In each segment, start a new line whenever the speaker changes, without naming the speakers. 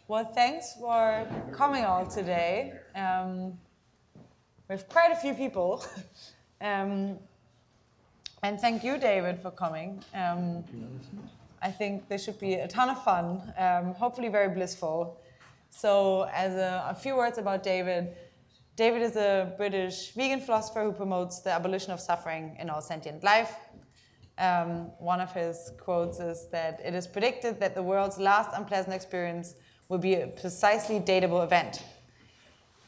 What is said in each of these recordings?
Well, thanks for coming all today. We have quite a few people. And thank you, David, for coming. I think this should be a ton of fun, hopefully very blissful. So as a few words about David. David is a British vegan philosopher who promotes the abolition of suffering in all sentient life. One of his quotes is that it is predicted that the world's last unpleasant experience will be a precisely datable event.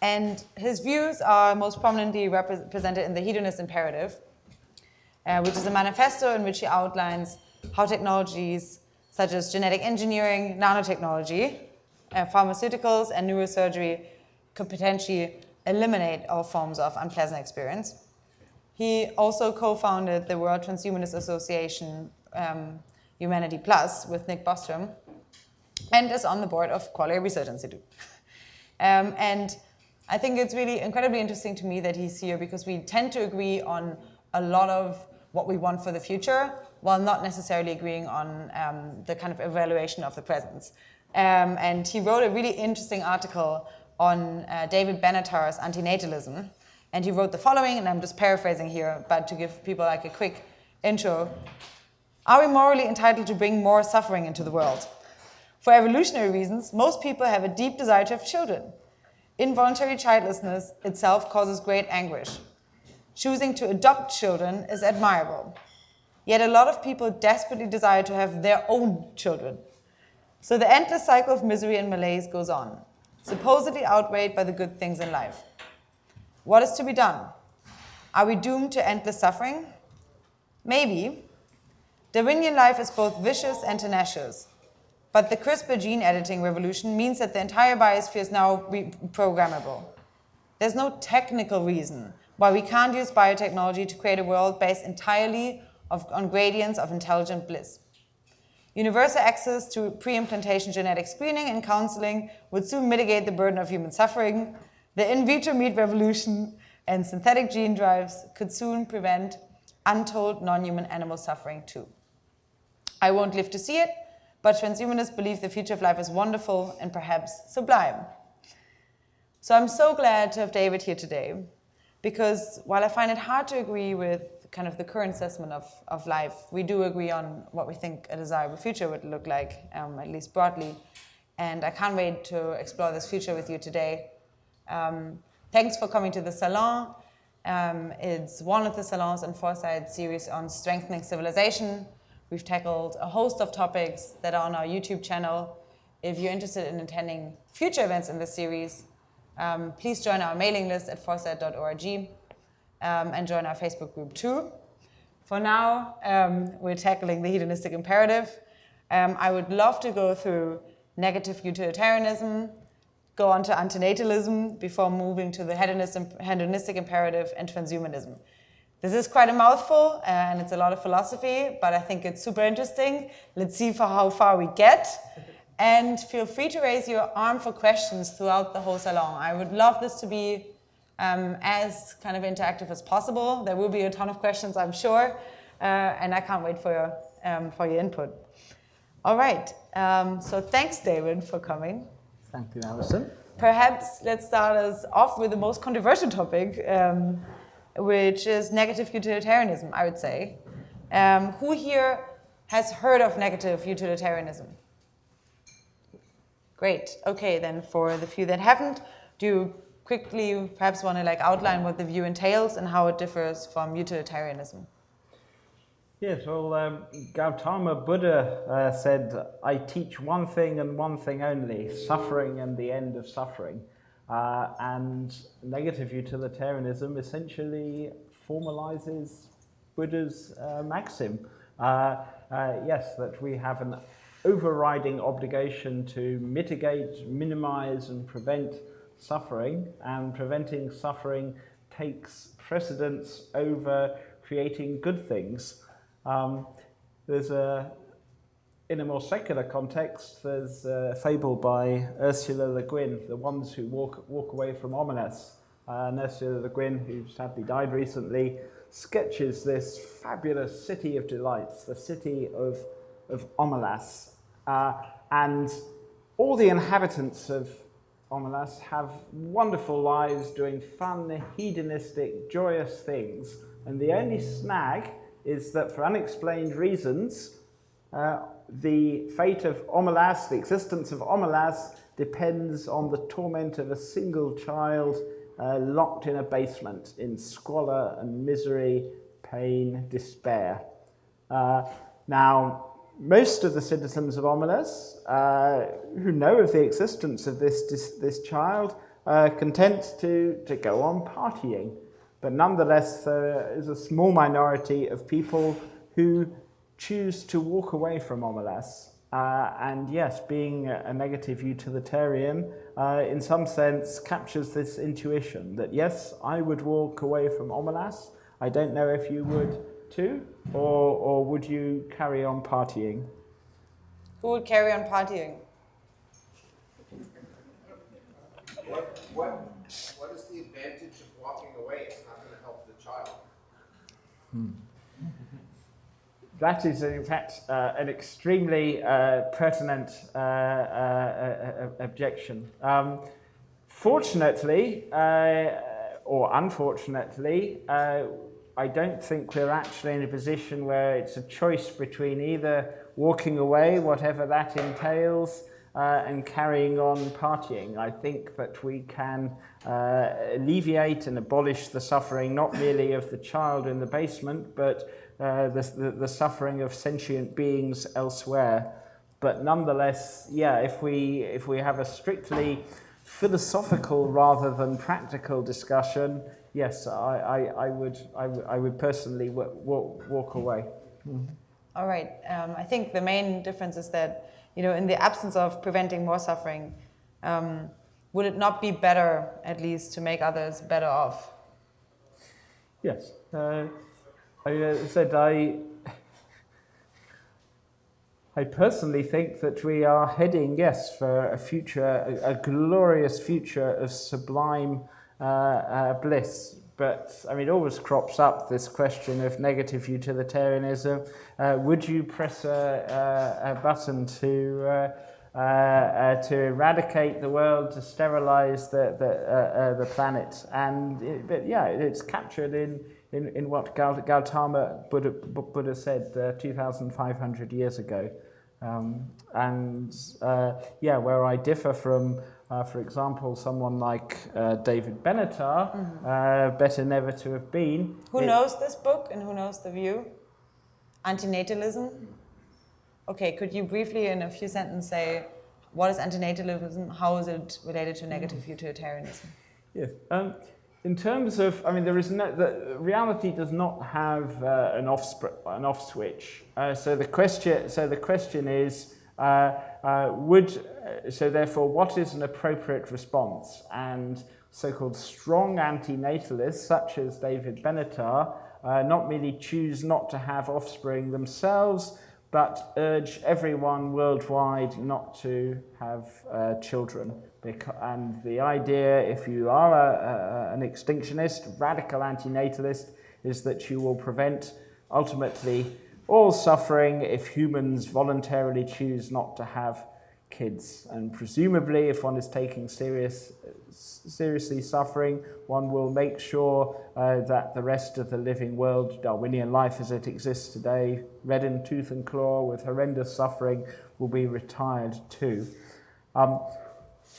And his views are most prominently represented in the Hedonist Imperative, which is a manifesto in which he outlines how technologies such as genetic engineering, nanotechnology, pharmaceuticals, and neurosurgery could potentially eliminate all forms of unpleasant experience. He also co-founded the World Transhumanist Association, Humanity Plus, with Nick Bostrom, and is on the board of Qualia Research Institute. And I think it's really incredibly interesting to me that he's here because we tend to agree on a lot of what we want for the future, while not necessarily agreeing on the kind of evaluation of the present. And he wrote a really interesting article on David Benatar's antinatalism. And he wrote the following, and I'm just paraphrasing here, but to give people like a quick intro. Are we morally entitled to bring more suffering into the world? For evolutionary reasons, most people have a deep desire to have children. Involuntary childlessness itself causes great anguish. Choosing to adopt children is admirable. Yet a lot of people desperately desire to have their own children. So the endless cycle of misery and malaise goes on, supposedly outweighed by the good things in life. What is to be done? Are we doomed to endless suffering? Maybe. Darwinian life is both vicious and tenacious. But the CRISPR gene editing revolution means that the entire biosphere is now reprogrammable. There's no technical reason why we can't use biotechnology to create a world based entirely on gradients of intelligent bliss. Universal access to pre-implantation genetic screening and counseling would soon mitigate the burden of human suffering. The in vitro meat revolution and synthetic gene drives could soon prevent untold non-human animal suffering too. I won't live to see it, but transhumanists believe the future of life is wonderful and perhaps sublime. So I'm so glad to have David here today, because while I find it hard to agree with kind of the current assessment of life, we do agree on what we think a desirable future would look like, at least broadly. And I can't wait to explore this future with you today. Thanks for coming to the salon. It's one of the salons in Foresight series on strengthening civilization. We've tackled a host of topics that are on our YouTube channel. If you're interested in attending future events in this series, please join our mailing list at foresight.org and join our Facebook group too. For now, we're tackling the Hedonistic Imperative. I would love to go through negative utilitarianism, go on to antinatalism before moving to the Hedonistic Imperative and transhumanism. This is quite a mouthful and it's a lot of philosophy, but I think it's super interesting. Let's see how far we get. And feel free to raise your arm for questions throughout the whole salon. I would love this to be as kind of interactive as possible. There will be a ton of questions, I'm sure, and I can't wait for your input. All right, so thanks, David, for coming.
Thank you, Allison.
Perhaps let's start us off with the most controversial topic, which is negative utilitarianism, I would say. Who here has heard of negative utilitarianism? Great. Okay, then for the few that haven't, do you quickly perhaps want to outline what the view entails and how it differs from utilitarianism?
Yes, well, Gautama Buddha said, I teach one thing and one thing only, suffering and the end of suffering. And negative utilitarianism essentially formalizes Buddha's maxim. Yes, that we have an overriding obligation to mitigate, minimize, and prevent suffering, and preventing suffering takes precedence over creating good things. In a more secular context, there's a fable by Ursula Le Guin, The Ones Who Walk Away from Ominous. And Ursula Le Guin, who sadly died recently, sketches this fabulous city of delights, the city of Omelas. And all the inhabitants of Omelas have wonderful lives doing fun, hedonistic, joyous things. And the only snag is that for unexplained reasons, the fate of Omelas, the existence of Omelas, depends on the torment of a single child locked in a basement in squalor and misery, pain, despair. Now, most of the citizens of Omelas who know of the existence of this child are content to go on partying. But nonetheless, there is a small minority of people who choose to walk away from Omelas. And yes, being a negative utilitarian, in some sense, captures this intuition that yes, I would walk away from Omelas. I don't know if you would too, or would you carry on partying?
Who would carry on partying?
What is the advantage of walking away? It's not going to help the child.
That is, in fact, an extremely pertinent objection. Fortunately, or unfortunately, I don't think we're actually in a position where it's a choice between either walking away, whatever that entails, and carrying on partying. I think that we can alleviate and abolish the suffering not merely of the child in the basement, but the suffering of sentient beings elsewhere. But nonetheless, yeah, if we have a strictly philosophical rather than practical discussion, yes, I would personally walk away. Mm-hmm.
All right. I think the main difference is that, in the absence of preventing more suffering, would it not be better, at least, to make others better off?
Yes. I personally think that we are heading, yes, for a future, a glorious future of sublime bliss. But, it always crops up, this question of negative utilitarianism. Would you press a button to eradicate the world, to sterilize the planet? But yeah, it's captured in what Gautama Buddha said 2,500 years ago. Where I differ from, for example, someone like David Benatar, Better Never to Have Been.
Who knows this book and who knows the view? Antinatalism? Okay, could you briefly, in a few sentences, say what is antinatalism? How is it related to negative utilitarianism?
Yes. In terms of, there is the reality does not have an off switch. So the question is, therefore, what is an appropriate response? And so-called strong antinatalists, such as David Benatar, not merely choose not to have offspring themselves, but urge everyone worldwide not to have children. And the idea, if you are an extinctionist, radical antinatalist, is that you will prevent, ultimately, all suffering if humans voluntarily choose not to have kids. And presumably, if one is taking seriously suffering, one will make sure that the rest of the living world, Darwinian life as it exists today, red in tooth and claw with horrendous suffering, will be retired too.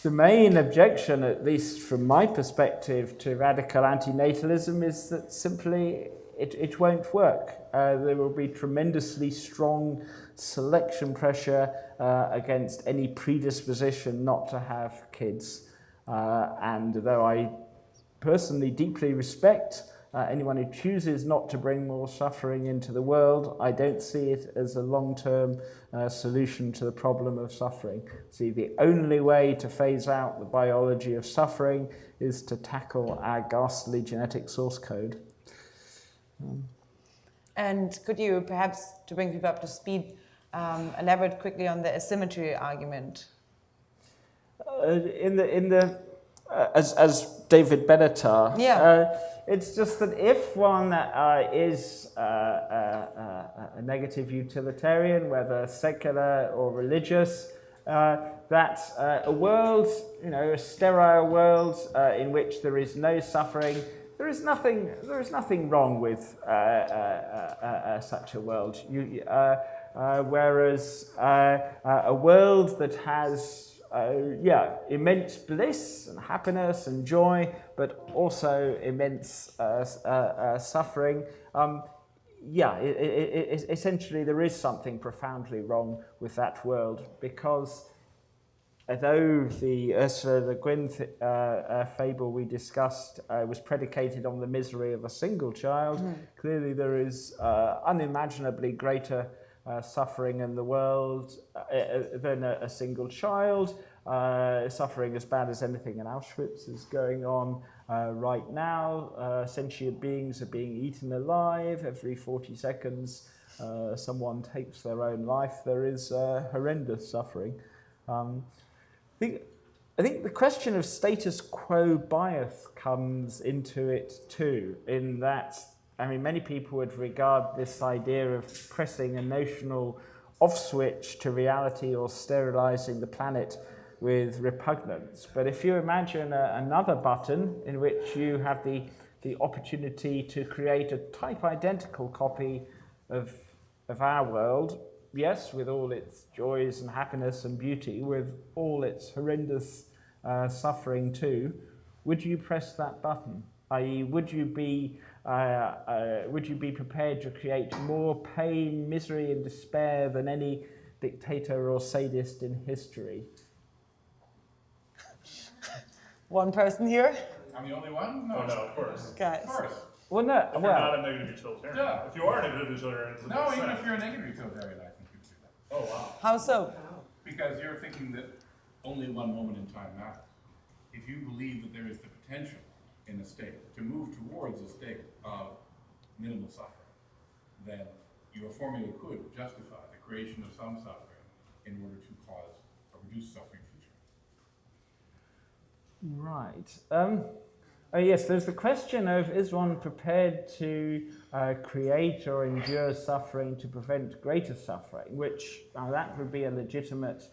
The main objection, at least from my perspective, to radical antinatalism is that simply it won't work. There will be tremendously strong selection pressure against any predisposition not to have kids. And though I personally deeply respect anyone who chooses not to bring more suffering into the world, I don't see it as a long-term solution to the problem of suffering. See, the only way to phase out the biology of suffering is to tackle our ghastly genetic source code.
And could you perhaps, to bring people up to speed, elaborate quickly on the asymmetry argument?
As David Benatar,
yeah.
It's just that if one is a negative utilitarian, whether secular or religious, that a world, a sterile world in which there is no suffering, there is nothing wrong with such a world. Whereas a world that has immense bliss and happiness and joy, but also immense suffering. Essentially there is something profoundly wrong with that world, because although the Ursula Le Guin fable we discussed was predicated on the misery of a single child, clearly there is unimaginably greater suffering in the world than a single child. Suffering as bad as anything in Auschwitz is going on right now. Sentient beings are being eaten alive. Every 40 seconds someone takes their own life. There is horrendous suffering. I think the question of status quo bias comes into it too, in that, many people would regard this idea of pressing a notional off switch to reality or sterilizing the planet with repugnance. But if you imagine another button in which you have the opportunity to create a type identical copy of our world, yes, with all its joys and happiness and beauty, with all its horrendous suffering too, would you press that button? I.e., would you be prepared to create more pain, misery, and despair than any dictator or sadist in history?
One person here.
I'm the only one? No,
Oh, no, of course.
Guys.
Of course.
Well, no.
If you're not a negative utilitarian.
Yeah.
If you are a negative utilitarian, it's
No, even
100%.
if you're a negative utilitarian, I think you do that.
Oh, wow.
How so?
Because you're thinking that only one moment in time matters. If you believe that there is the potential in a state to move towards a state of minimal suffering, then your formula could justify the creation of some suffering in order to cause or reduce suffering future.
Right. Yes, there's the question of, is one prepared to create or endure suffering to prevent greater suffering, which that would be a legitimate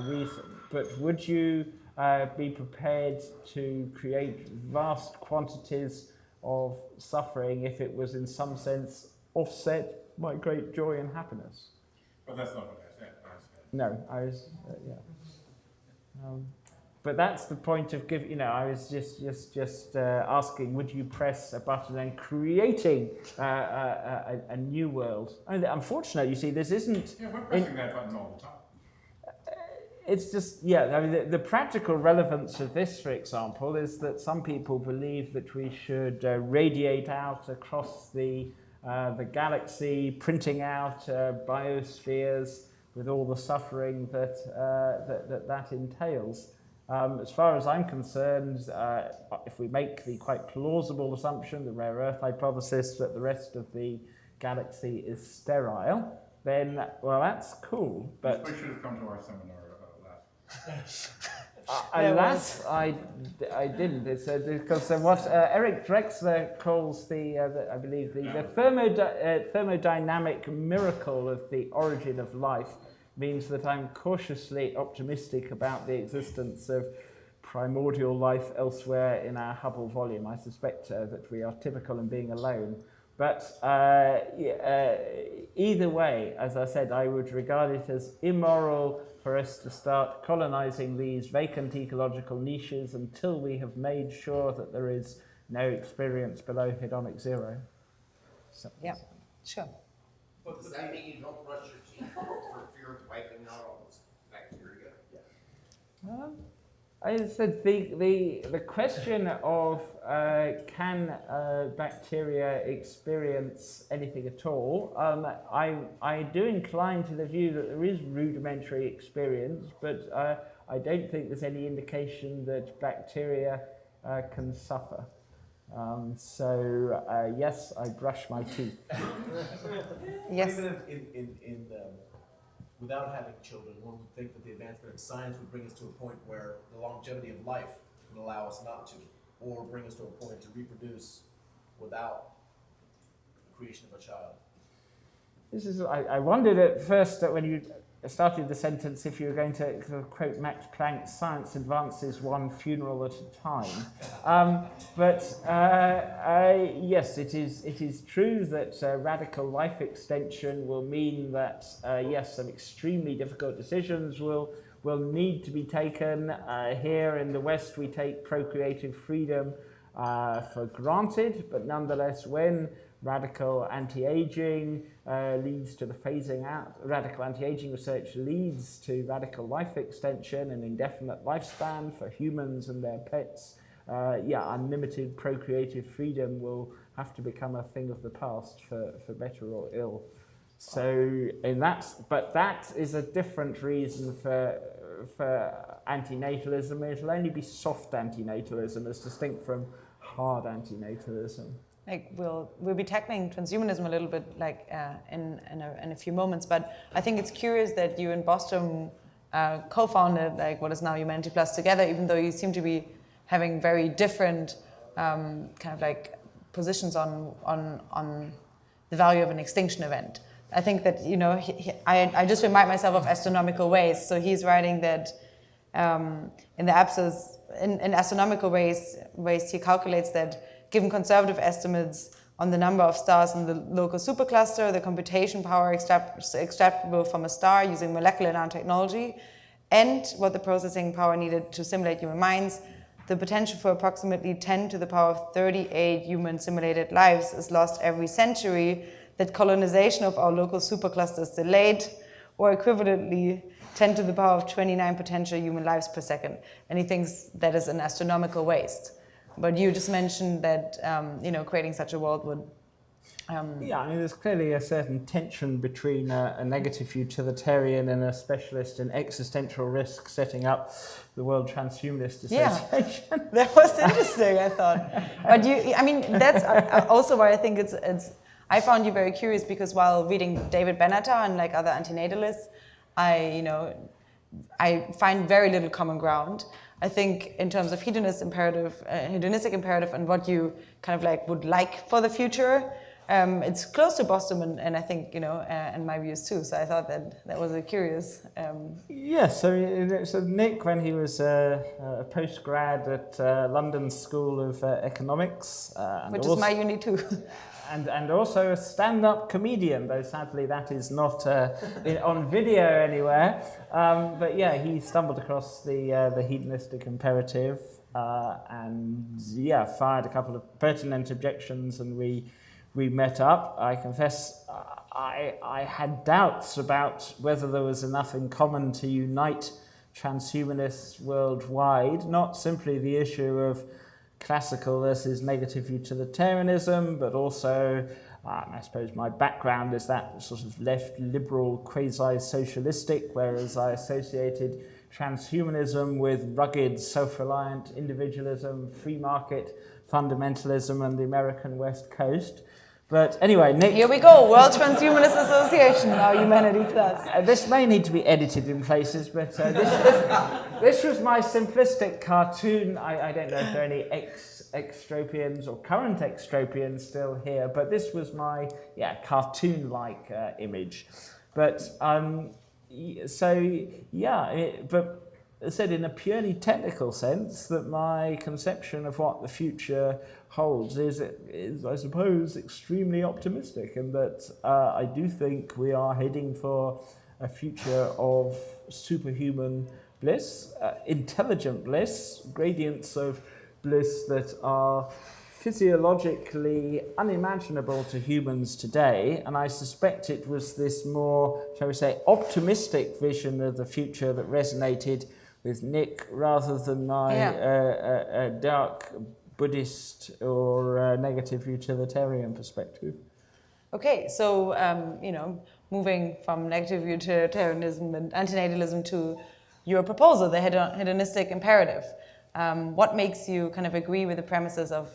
reason. But would you be prepared to create vast quantities of suffering if it was in some sense offset by great joy and happiness?
But that's not what I said.
No, I was, but that's the point of I was just asking, would you press a button and creating a new world? Unfortunately, you see, this isn't...
Yeah, we're pressing that button all the time.
It's just, the practical relevance of this, for example, is that some people believe that we should radiate out across the galaxy, printing out biospheres with all the suffering that entails. As far as I'm concerned, if we make the quite plausible assumption, the rare earth hypothesis, that the rest of the galaxy is sterile, then, well, that's cool. But
We should have come to our seminar last.
alas, I didn't. It's because what Eric Drexler calls I believe the thermodynamic miracle of the origin of life means that I'm cautiously optimistic about the existence of primordial life elsewhere in our Hubble volume. I suspect that we are typical in being alone. But either way, as I said, I would regard it as immoral for us to start colonizing these vacant ecological niches until we have made sure that there is no experience below hedonic zero. So,
Yeah, sure.
But does that mean you don't brush your teeth for fear of wiping out all those bacteria?
I said the question of can bacteria experience anything at all, I do incline to the view that there is rudimentary experience, but I don't think there's any indication that bacteria can suffer. Yes, I brush my teeth.
Yes.
Even without having children, one would think that the advancement of science would bring us to a point where the longevity of life would allow us not to, or bring us to a point to reproduce without the creation of a child.
I wondered at first that when you started the sentence if you were going to quote Max Planck, science advances one funeral at a time. Yes, it is true that radical life extension will mean that, yes, some extremely difficult decisions will need to be taken. Here in the West, we take procreative freedom for granted, but nonetheless, when radical anti-aging leads to the phasing out, radical anti-aging research leads to radical life extension and indefinite lifespan for humans and their pets, unlimited procreative freedom will have to become a thing of the past for better or ill. So, but that is a different reason for antinatalism. It'll only be soft antinatalism as distinct from hard antinatalism.
Like we'll be tackling transhumanism a little bit like in a few moments, but I think it's curious that you and Bostrom co-founded like what is now Humanity Plus together, even though you seem to be having very different kind of like positions on the value of an extinction event. I think that, you know, I just remind myself of astronomical ways. So he's writing that in astronomical ways he calculates that given conservative estimates on the number of stars in the local supercluster, the computation power extractable from a star using molecular nanotechnology, and what the processing power needed to simulate human minds, the potential for approximately 10 to the power of 38 human simulated lives is lost every century, that colonization of our local supercluster is delayed, or equivalently 10 to the power of 29 potential human lives per second. And he thinks that is an astronomical waste. But you just mentioned that creating such a world would.
I mean, there's clearly a certain tension between a negative utilitarian and a specialist in existential risk setting up the World Transhumanist Association.
Yeah, that was interesting, I thought. But that's also why I think it's. I found you very curious because while reading David Benatar and like other antinatalists, I find very little common ground. I think in terms of hedonistic imperative and what you kind of like would like for the future, it's close to Bostrom and I think, and my views too. So I thought that was a curious.
Yes, so Nick, when he was a postgrad at London School of Economics.
Which is my uni too.
And also a stand-up comedian, though sadly that is not on video anywhere. But yeah, he stumbled across the Hedonistic Imperative and fired a couple of pertinent objections, and we met up. I confess I had doubts about whether there was enough in common to unite transhumanists worldwide, not simply the issue of classical versus negative utilitarianism, but also, I suppose my background is that sort of left liberal quasi-socialistic, whereas I associated transhumanism with rugged self-reliant individualism, free market fundamentalism and the American West Coast. But anyway, Nick...
Here we go, World Transhumanist Association, now Humanity Plus.
This may need to be edited in places, but this was my simplistic cartoon. I don't know if there are any ex-extropians or current extropians still here, but this was my cartoon-like image. But but I said in a purely technical sense that my conception of what the future holds is I suppose, extremely optimistic, and that I do think we are heading for a future of superhuman bliss, intelligent bliss, gradients of bliss that are physiologically unimaginable to humans today, and I suspect it was this more, shall we say, optimistic vision of the future that resonated with Nick rather than my dark Buddhist or negative utilitarian perspective.
Okay, so moving from negative utilitarianism and antinatalism to your proposal, the hedonistic imperative. What makes you kind of agree with the premises of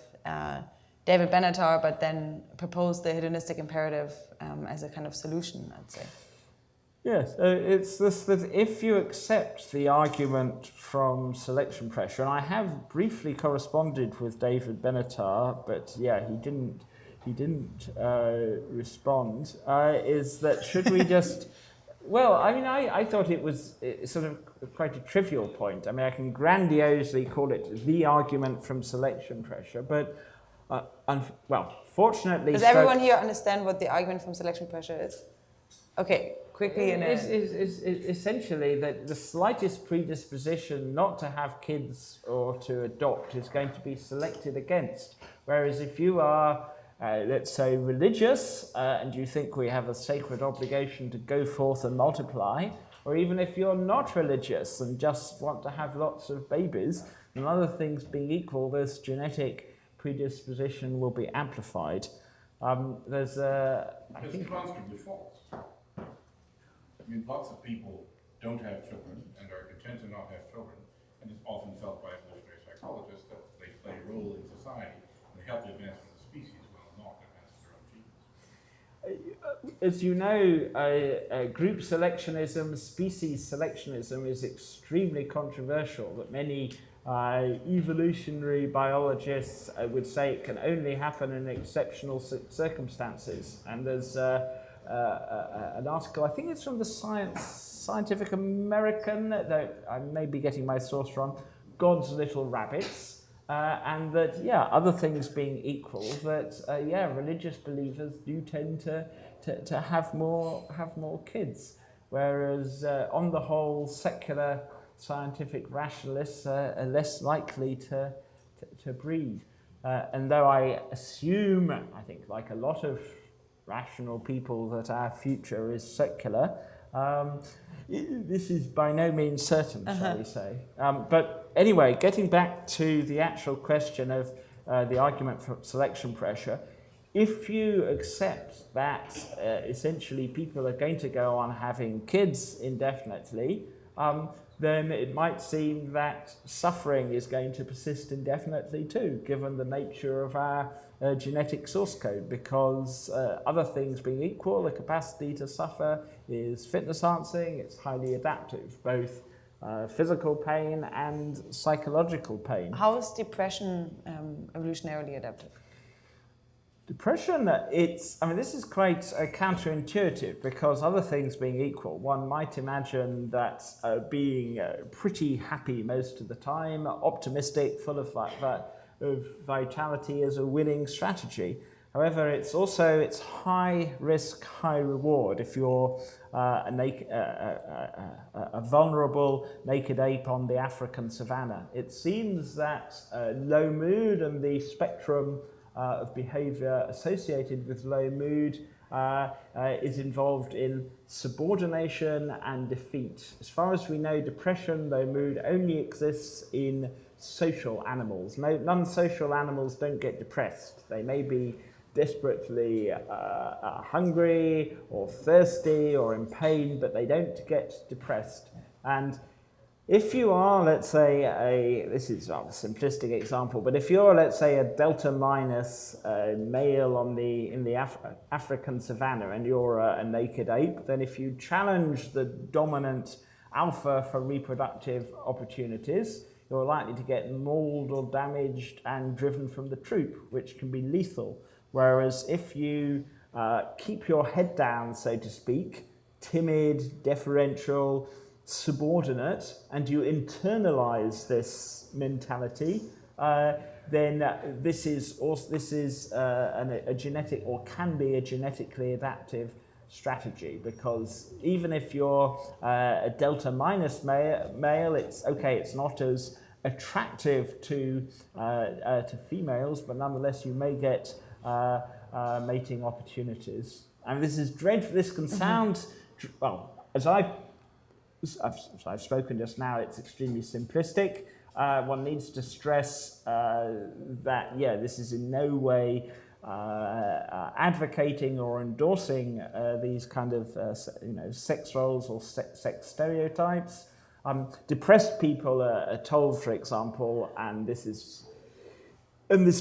David Benatar, but then propose the hedonistic imperative as a kind of solution, I'd say?
Yes, it's this that if you accept the argument from selection pressure, and I have briefly corresponded with David Benatar, but he he didn't respond, is that should we just... Well, I mean, I thought it was sort of quite a trivial point. I mean, I can grandiosely call it the argument from selection pressure, but, well, fortunately...
Does everyone here understand what the argument from selection pressure is? Okay, quickly.
Is essentially that the slightest predisposition not to have kids or to adopt is going to be selected against. Whereas if you are... let's say religious, and you think we have a sacred obligation to go forth and multiply, or even if you're not religious and just want to have lots of babies, and other things being equal, this genetic predisposition will be amplified. There's a...
It's demonstrably false. I mean, lots of people don't have children and are content to not have children, and it's often felt by evolutionary psychologists that they play a role in society and they help the advancement of the species.
As you know, group selectionism, species selectionism is extremely controversial, that many evolutionary biologists would say it can only happen in exceptional circumstances. And there's an article, I think it's from the Scientific American, that I may be getting my source from, God's Little Rabbits. And that, yeah, other things being equal, that, yeah, religious believers do tend to have more kids, whereas on the whole, secular scientific rationalists are less likely to breed. And though I assume, I think like a lot of rational people, that our future is secular, this is by no means certain, shall we say. But anyway, getting back to the actual question of the argument for selection pressure, if you accept that essentially people are going to go on having kids indefinitely, then it might seem that suffering is going to persist indefinitely too, given the nature of our genetic source code, because other things being equal, the capacity to suffer is fitness enhancing, it's highly adaptive, both physical pain and psychological pain.
How is depression evolutionarily adaptive?
Depression, I mean, this is quite counterintuitive, because other things being equal, one might imagine that being pretty happy most of the time, optimistic, full of vitality is a winning strategy. However, it's high risk, high reward. If you're a vulnerable naked ape on the African savannah, it seems that low mood and the spectrum of behavior associated with low mood is involved in subordination and defeat. As far as we know, depression, low mood, only exists in social animals. Non-social animals don't get depressed. They may be desperately hungry or thirsty or in pain, but they don't get depressed. And if you are, let's say, this is a simplistic example, but if you're, let's say, a delta minus male in the African savannah, and you're a naked ape, then if you challenge the dominant alpha for reproductive opportunities, you're likely to get mauled or damaged and driven from the troop, which can be lethal. Whereas if you keep your head down, so to speak, timid, deferential, subordinate, and you internalize this mentality, then this is a genetic, or can be a genetically adaptive strategy, because even if you're a delta minus male, it's okay, it's not as attractive to females, but nonetheless you may get mating opportunities. And this is dreadful. This can sound, well, as I've spoken just now, it's extremely simplistic. One needs to stress that, yeah, this is in no way advocating or endorsing these kind of sex roles or sex stereotypes. Depressed people are told, for example, and this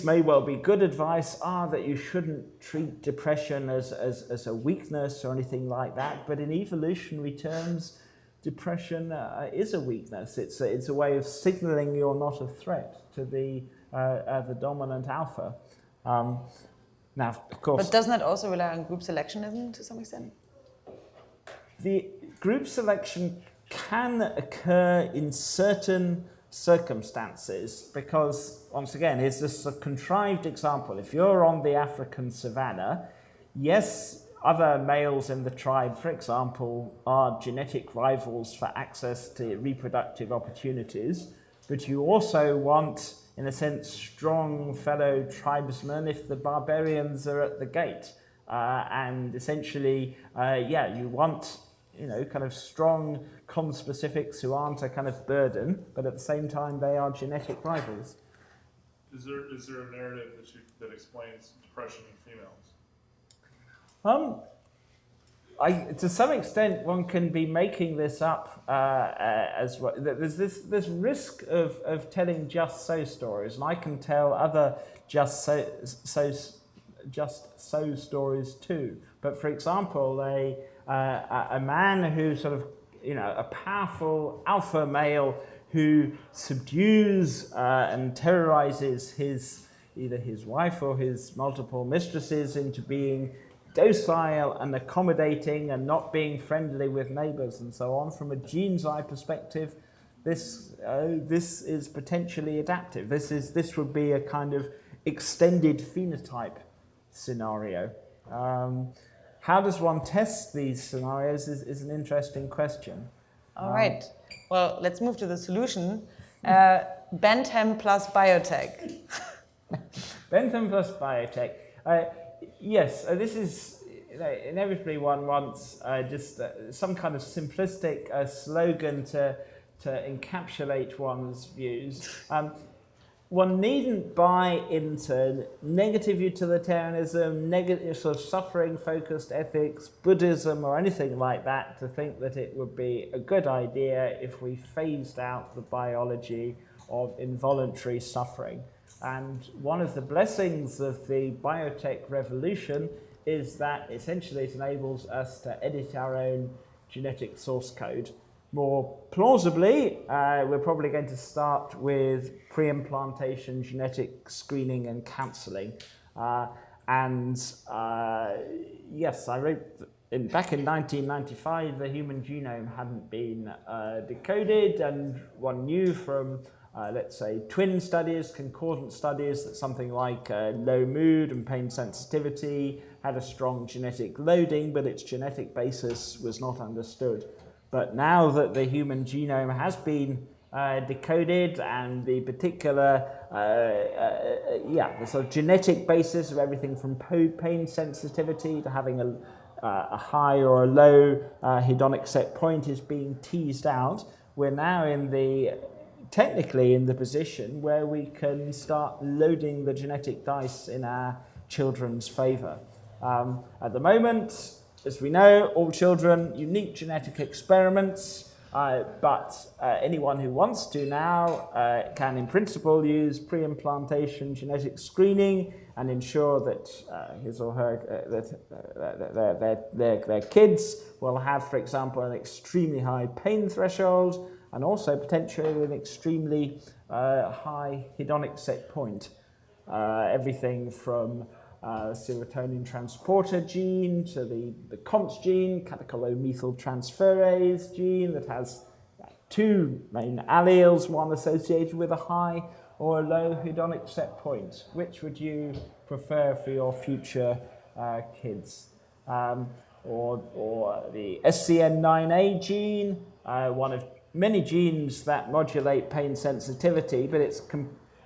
may well be good advice, that you shouldn't treat depression as a weakness or anything like that. But in evolutionary terms, depression is a weakness. It's a way of signaling you're not a threat to the dominant alpha. Now, of course,
But doesn't that also rely on group selectionism to some extent?
the group selection can occur in certain circumstances because, once again, it's just a contrived example. If you're on the African savannah, yes, other males in the tribe, for example, are genetic rivals for access to reproductive opportunities, but you also want, in a sense, strong fellow tribesmen if the barbarians are at the gate. And essentially, you want, kind of strong conspecifics who aren't a kind of burden, but at the same time they are genetic rivals.
Is there a narrative that explains depression in females?
To some extent, one can be making this up as well. There's this risk of telling just so stories, and I can tell other just so stories too. But for example, a man who sort of, a powerful alpha male who subdues and terrorizes either his wife or his multiple mistresses into being docile and accommodating and not being friendly with neighbors and so on. From a gene's eye perspective, this is potentially adaptive. This would be a kind of extended phenotype scenario. How does one test these scenarios is an interesting question.
All right. Well, let's move to the solution. Bentham plus biotech.
Bentham plus biotech. Yes, this is, inevitably one wants just some kind of simplistic slogan to encapsulate one's views. One needn't buy into negative utilitarianism, negative sort of suffering-focused ethics, Buddhism, or anything like that to think that it would be a good idea if we phased out the biology of involuntary suffering. And one of the blessings of the biotech revolution is that essentially it enables us to edit our own genetic source code. More plausibly, we're probably going to start with pre-implantation genetic screening and counselling. Yes, I wrote back in 1995, the human genome hadn't been decoded, and one knew from let's say twin studies, concordant studies, that something like low mood and pain sensitivity had a strong genetic loading, but its genetic basis was not understood. But now that the human genome has been decoded and the particular, the sort of genetic basis of everything from pain sensitivity to having a high or a low hedonic set point is being teased out, we're now technically in the position where we can start loading the genetic dice in our children's favour. At the moment, as we know, all children, unique genetic experiments, but anyone who wants to now can in principle use pre-implantation genetic screening and ensure that his or her, their kids will have, for example, an extremely high pain threshold and also potentially an extremely high hedonic set point. Everything from serotonin transporter gene to the CONS gene, catechol-O-methyltransferase gene that has two main alleles, one associated with a high or a low hedonic set point. Which would you prefer for your future kids? Or the SCN9A gene, one of many genes that modulate pain sensitivity, but it's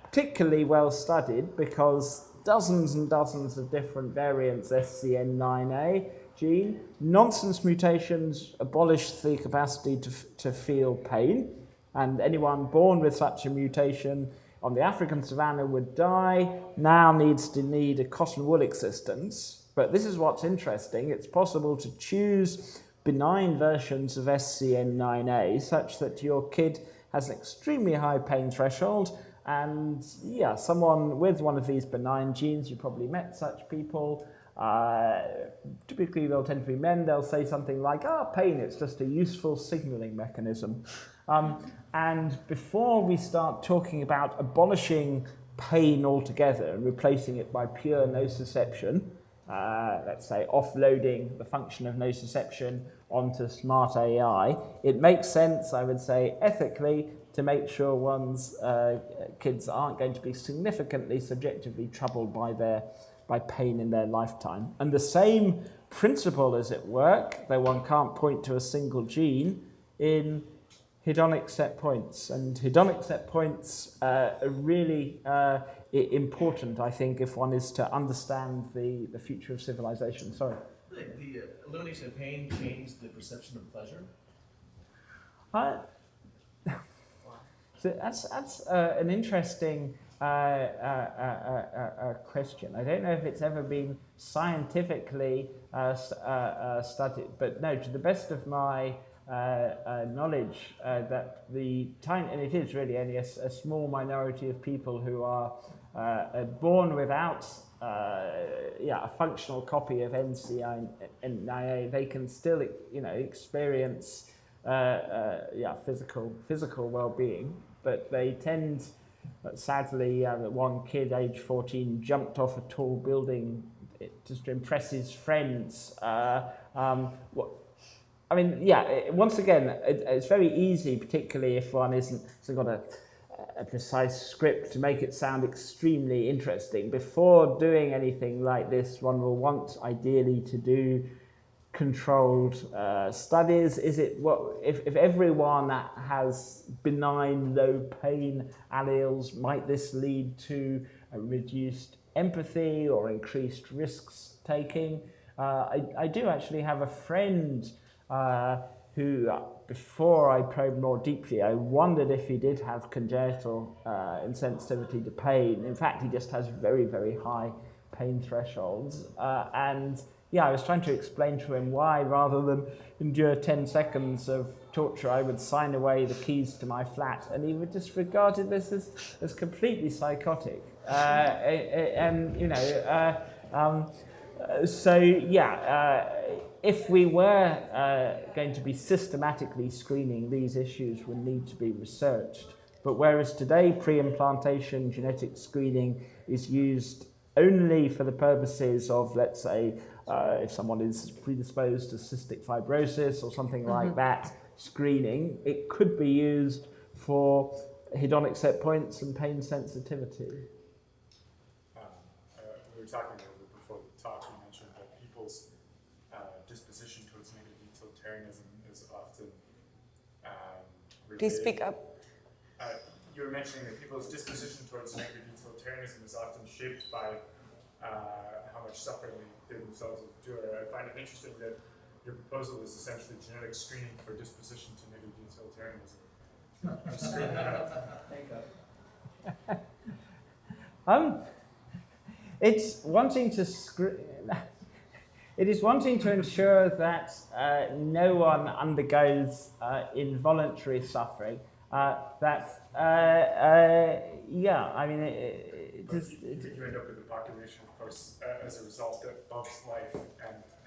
particularly well studied because dozens and dozens of different variants SCN9A gene. Nonsense mutations abolish the capacity to feel pain, and anyone born with such a mutation on the African savannah would die, now needs a cotton wool existence. But this is what's interesting. It's possible to choose benign versions of SCN9A such that your kid has an extremely high pain threshold. And someone with one of these benign genes, you probably met such people, typically they'll tend to be men, they'll say something like, pain, it's just a useful signaling mechanism. And before we start talking about abolishing pain altogether and replacing it by pure nociception, let's say offloading the function of nociception onto smart AI, it makes sense, I would say, ethically, to make sure one's kids aren't going to be significantly subjectively troubled by pain in their lifetime. And the same principle is at work, though one can't point to a single gene, in hedonic set points. And hedonic set points are really important, I think, if one is to understand the future of civilization. Sorry.
The elimination of pain changed the perception of pleasure?
So that's an interesting question. I don't know if it's ever been scientifically studied, but no, to the best of my knowledge, that the tiny, and it is really only a small minority of people who are born without a functional copy of NCIA, they can still, experience physical well-being, but they tend, sadly, one kid, age 14, jumped off a tall building just to impress his friends. Once again, it's very easy, particularly if one hasn't got a precise script, to make it sound extremely interesting. Before doing anything like this, one will want, ideally, to do controlled studies. Is it if everyone has benign low pain alleles, might this lead to a reduced empathy or increased risks taking? I do actually have a friend who, before I probed more deeply, I wondered if he did have congenital insensitivity to pain. In fact, he just has very, very high pain thresholds. I was trying to explain to him why, rather than endure 10 seconds of torture, I would sign away the keys to my flat, and he would just regarded this as completely psychotic. If we were going to be systematically screening, these issues would need to be researched. But whereas today pre-implantation genetic screening is used only for the purposes of, let's say, if someone is predisposed to cystic fibrosis or something like that, screening, it could be used for hedonic set points and pain sensitivity.
We were talking a little bit before the talk. You mentioned that people's disposition towards negative utilitarianism is often related.
Please speak up.
You were mentioning that people's disposition towards negative utilitarianism is often shaped by how much suffering they themselves endure. I find it interesting that your proposal is essentially genetic screening for disposition to negative utilitarianism. Just screen that out.
It's wanting to it is wanting to ensure that no one undergoes involuntary suffering.
You end up with a population, of course, as a result that loves life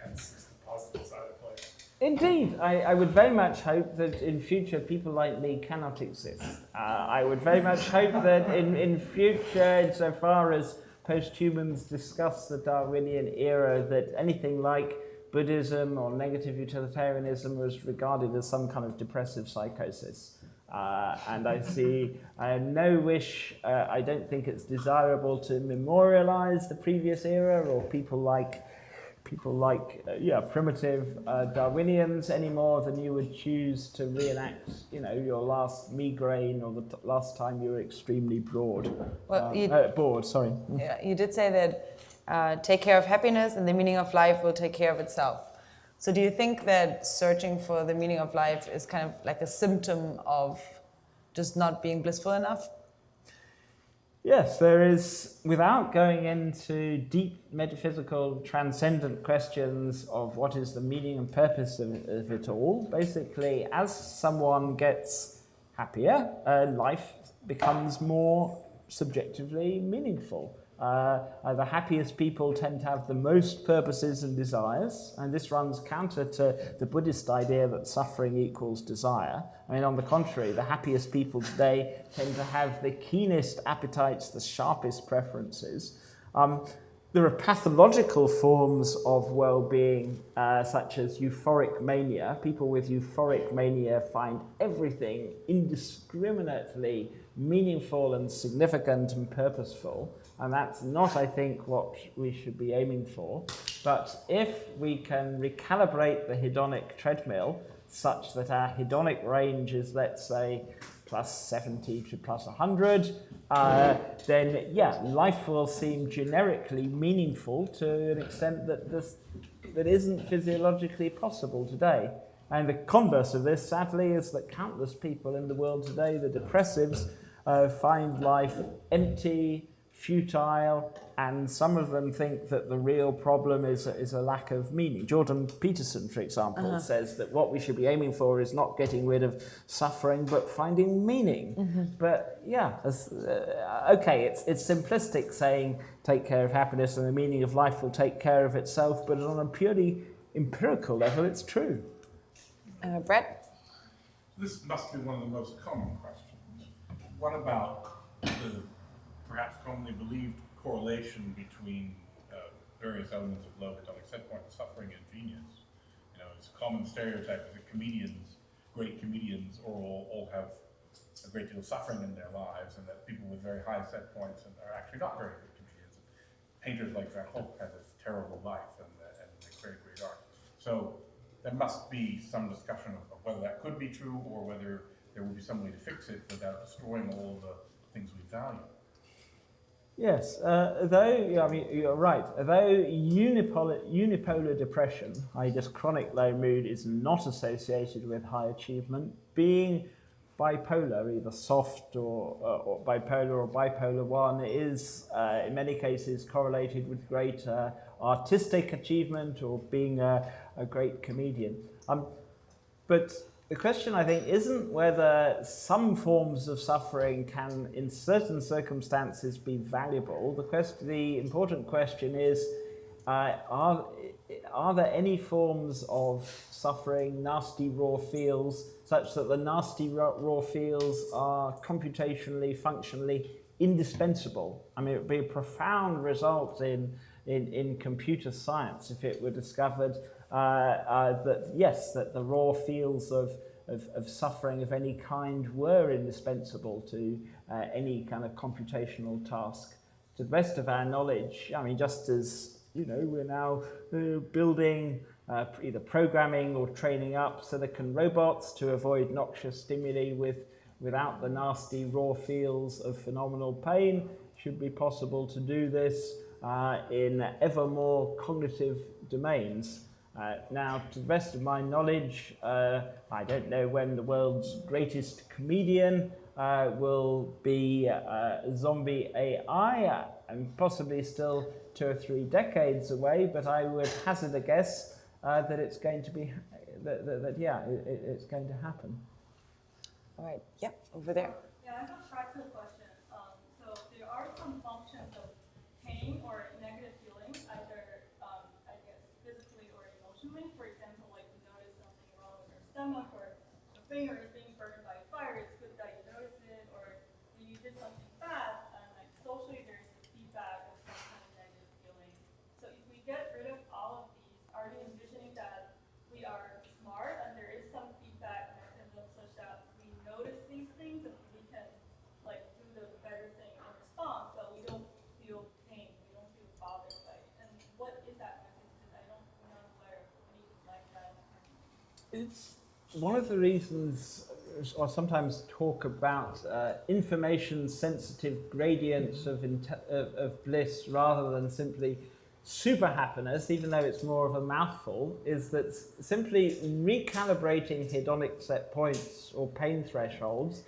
and sees the positive side of life.
Indeed, I would very much hope that in future people like me cannot exist. I would very much hope that in future, insofar as posthumans discuss the Darwinian era, that anything like Buddhism or negative utilitarianism was regarded as some kind of depressive psychosis. And I see no wish, I don't think it's desirable to memorialize the previous era or people like primitive Darwinians any more than you would choose to reenact, your last migraine or the last time you were extremely bored. Sorry.
Yeah, you did say that take care of happiness and the meaning of life will take care of itself. So do you think that searching for the meaning of life is kind of like a symptom of just not being blissful enough?
Yes, there is, without going into deep metaphysical transcendent questions of what is the meaning and purpose of it all, basically, as someone gets happier, life becomes more subjectively meaningful. The happiest people tend to have the most purposes and desires, and this runs counter to the Buddhist idea that suffering equals desire. I mean, on the contrary, the happiest people today tend to have the keenest appetites, the sharpest preferences. There are pathological forms of well-being, such as euphoric mania. People with euphoric mania find everything indiscriminately meaningful and significant and purposeful. And that's not, I think, what we should be aiming for. But if we can recalibrate the hedonic treadmill such that our hedonic range is, let's say, plus 70 to plus 100, then yeah, life will seem generically meaningful to an extent that isn't physiologically possible today. And the converse of this, sadly, is that countless people in the world today, the depressives, find life empty, futile, and some of them think that the real problem is a lack of meaning. Jordan Peterson, for example, says that what we should be aiming for is not getting rid of suffering, but finding meaning. But yeah, okay, it's simplistic saying take care of happiness and the meaning of life will take care of itself, but on a purely empirical level, it's true.
Brett?
This must be one of the most common questions. What about the perhaps commonly believed correlation between various elements of low hedonic set point, suffering and genius? You know, it's a common stereotype that comedians, great comedians, all have a great deal of suffering in their lives, and that people with very high set points are actually not very good comedians. Painters like Van Gogh had this terrible life and they create great art. So there must be some discussion of whether that could be true or whether there would be some way to fix it without destroying all the things we value.
Yes, though, I mean, you're right. Although unipolar depression, i.e. just chronic low mood, is not associated with high achievement, being bipolar, either soft or bipolar or bipolar 1, is in many cases correlated with great artistic achievement or being a great comedian. But the question, I think, isn't whether some forms of suffering can, in certain circumstances, be valuable. The important question is, are there any forms of suffering, nasty raw feels, such that the nasty raw feels are computationally, functionally indispensable? I mean, it would be a profound result in computer science if it were discovered that the raw feels of suffering of any kind were indispensable to any kind of computational task. To the best of our knowledge, I mean, just as, you know, we're now building either programming or training up silicon robots to avoid noxious stimuli without the nasty raw feels of phenomenal pain, it should be possible to do this in ever more cognitive domains. Now, to the best of my knowledge, I don't know when the world's greatest comedian will be zombie AI, and possibly still 2 or 3 decades away, but I would hazard a guess that it's going to be, it's going to happen.
All right, yep, over there.
Yeah, I have a practical question. So there are some functions of pain or negative feelings, either I guess physically or emotionally. For example, like you notice something wrong with your stomach or the finger is being burned by fire. It's good that you notice it, or you did something bad, and like socially there's a feedback of some kind of negative feeling. So if we get rid of all of these, are you envisioning that we are smart and there is some feedback mechanism such that we notice these things and we can like do the better thing in response, but we don't feel pain, we don't feel bothered by it? And what is that mechanism? Because I'm not aware of anything like that.
It's one of the reasons I sometimes talk about information-sensitive gradients of bliss rather than simply super happiness, even though it's more of a mouthful, is that simply recalibrating hedonic set points or pain thresholds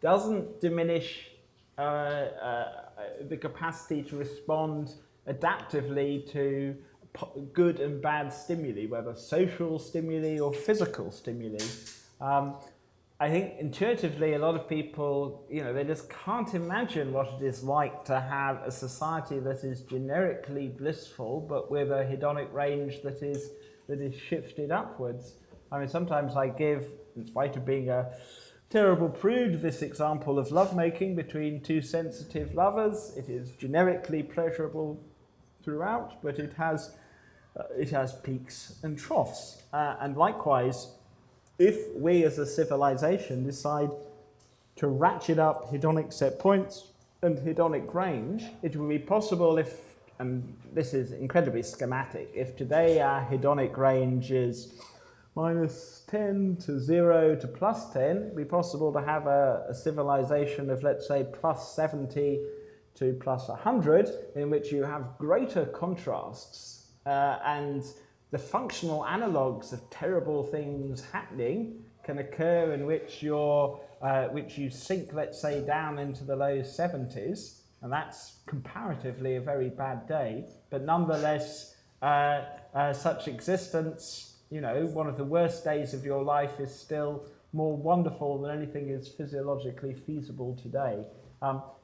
doesn't diminish the capacity to respond adaptively to good and bad stimuli, whether social stimuli or physical stimuli. I think intuitively a lot of people, they just can't imagine what it is like to have a society that is generically blissful, but with a hedonic range that is shifted upwards. I mean, sometimes I give, in spite of being a terrible prude, this example of lovemaking between two sensitive lovers. It is generically pleasurable throughout, but it has peaks and troughs. And likewise, if we as a civilization decide to ratchet up hedonic set points and hedonic range, it will be possible if, and this is incredibly schematic, if today our hedonic range is -10 to 0 to +10, it would be possible to have a civilization of, let's say, +70 to +100, in which you have greater contrasts and the functional analogues of terrible things happening can occur in which you sink, let's say, down into the low 70s, and that's comparatively a very bad day, but nonetheless, such existence, one of the worst days of your life is still more wonderful than anything is physiologically feasible today.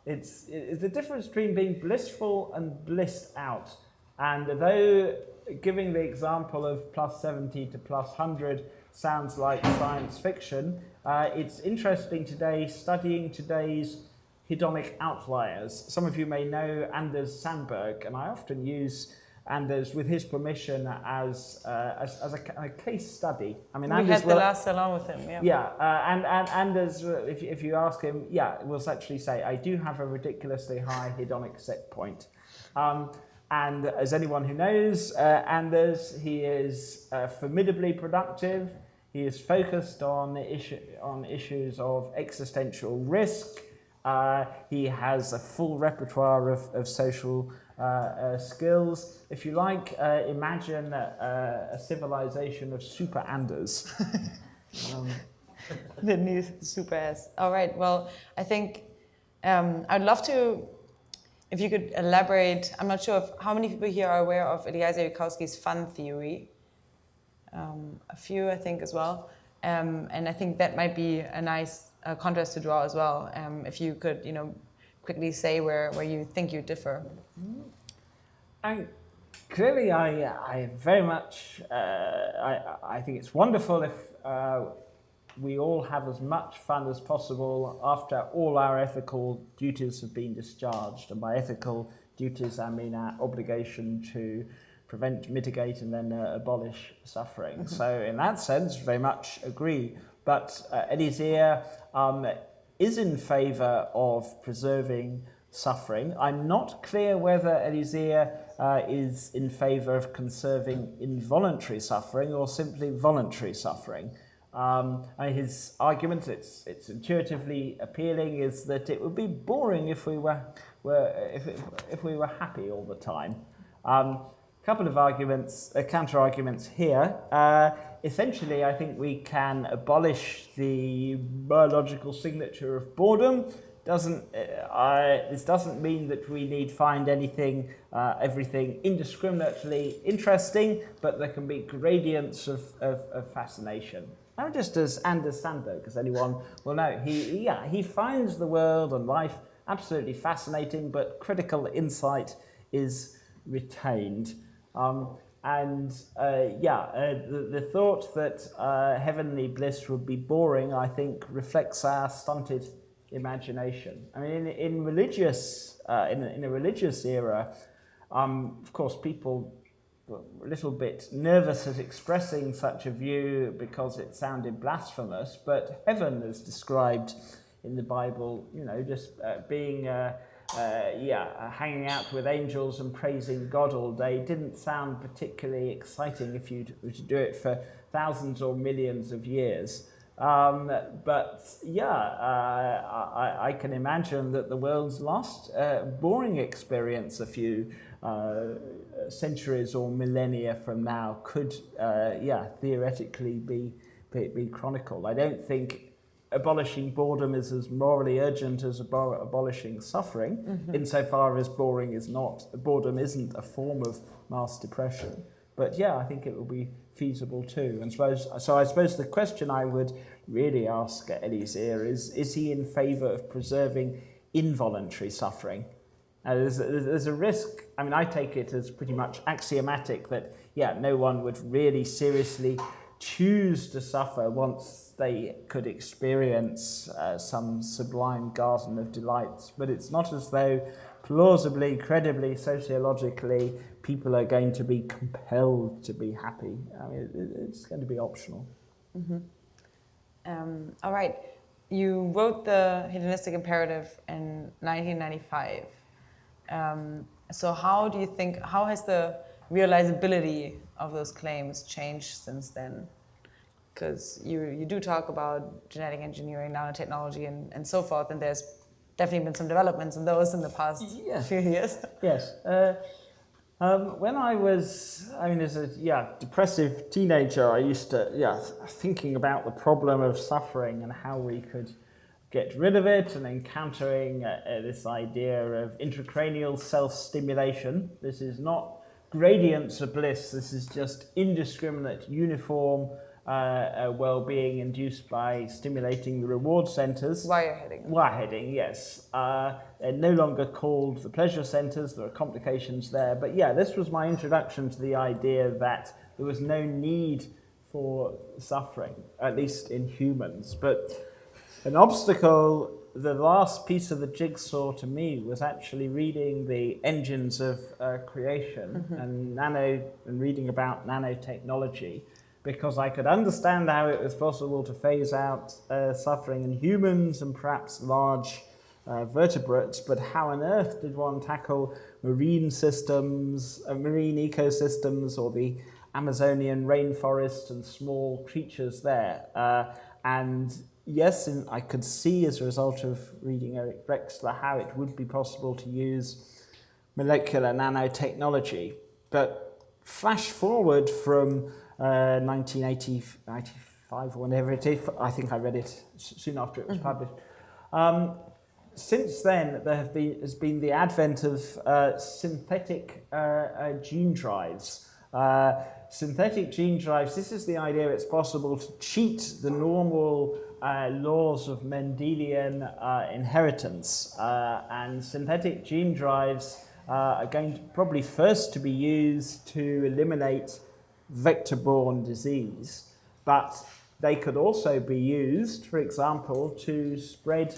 It's the difference between being blissful and blissed out, and though giving the example of +70 to +100 sounds like science fiction, it's interesting today studying today's hedonic outliers. Some of you may know Anders Sandberg, and I often use Anders, with his permission, as a case study. I mean,
we had the last salon with him, yeah.
Yeah, and Anders, if you ask him, will actually say, I do have a ridiculously high hedonic set point. And as anyone who knows Anders, he is formidably productive. He is focused on issues of existential risk. He has a full repertoire of social skills. If you like, imagine a civilization of super Anders.
The new super S. All right, well, I think I'd love to, if you could elaborate. I'm not sure how many people here are aware of Eliezer Yudkowsky's fun theory. A few, I think, as well. And I think that might be a nice contrast to draw as well. If you could, quickly say where you think you differ.
Clearly, I very much, I think it's wonderful if we all have as much fun as possible after all our ethical duties have been discharged. And by ethical duties, I mean our obligation to prevent, mitigate, and then abolish suffering. So in that sense, very much agree. But Eliezer is in favour of preserving suffering. I'm not clear whether Eliezer is in favour of conserving involuntary suffering or simply voluntary suffering. His argument, it's intuitively appealing, is that it would be boring if we were happy all the time. Couple of arguments, counter arguments here. Essentially, I think we can abolish the biological signature of boredom. This doesn't mean that we need find everything indiscriminately interesting, but there can be gradients of fascination. Now, just as Anders Sandberg, as anyone will know, he finds the world and life absolutely fascinating, but critical insight is retained. The thought that heavenly bliss would be boring, I think, reflects our stunted imagination. I mean, in a religious era, of course, people were a little bit nervous at expressing such a view because it sounded blasphemous. But heaven, as described in the Bible, just being hanging out with angels and praising God all day didn't sound particularly exciting if you were to do it for thousands or millions of years. I can imagine that the world's last boring experience a few centuries or millennia from now could, theoretically be chronicled. I don't think abolishing boredom is as morally urgent as abolishing suffering, insofar as boredom isn't a form of mass depression. But I think it will be feasible too. And I suppose the question I would really ask Eliezer is he in favour of preserving involuntary suffering? There's a risk. I mean, I take it as pretty much axiomatic that, no one would really seriously choose to suffer once they could experience some sublime garden of delights. But it's not as though plausibly, credibly, sociologically, people are going to be compelled to be happy. I mean, it's going to be optional.
All right. You wrote the Hedonistic Imperative in 1995. So how do you think, how has the realizability of those claims changed since then? Because you do talk about genetic engineering, nanotechnology, and so forth, and there's definitely been some developments in those in the past few years.
Yes. When I was, as a depressive teenager, I used to, thinking about the problem of suffering and how we could get rid of it, and encountering this idea of intracranial self-stimulation. This is not gradients of bliss. This is just indiscriminate, uniform well-being induced by stimulating the reward centers. Wireheading, yes. They're no longer called the pleasure centers. There are complications there. But this was my introduction to the idea that there was no need for suffering, at least in humans. But an obstacle, the last piece of the jigsaw to me, was actually reading the engines of creation and reading about nanotechnology, because I could understand how it was possible to phase out suffering in humans and perhaps large vertebrates, but how on earth did one tackle marine systems, marine ecosystems, or the Amazonian rainforest and small creatures there? And yes, I could see as a result of reading Eric Drexler how it would be possible to use molecular nanotechnology. But flash forward from 1985 or whenever it is, I think I read it soon after it was published. Since then, there has been the advent of synthetic gene drives. Synthetic gene drives, this is the idea it's possible to cheat the normal laws of Mendelian inheritance. And synthetic gene drives are going to probably first to be used to eliminate vector-borne disease, but they could also be used, for example, to spread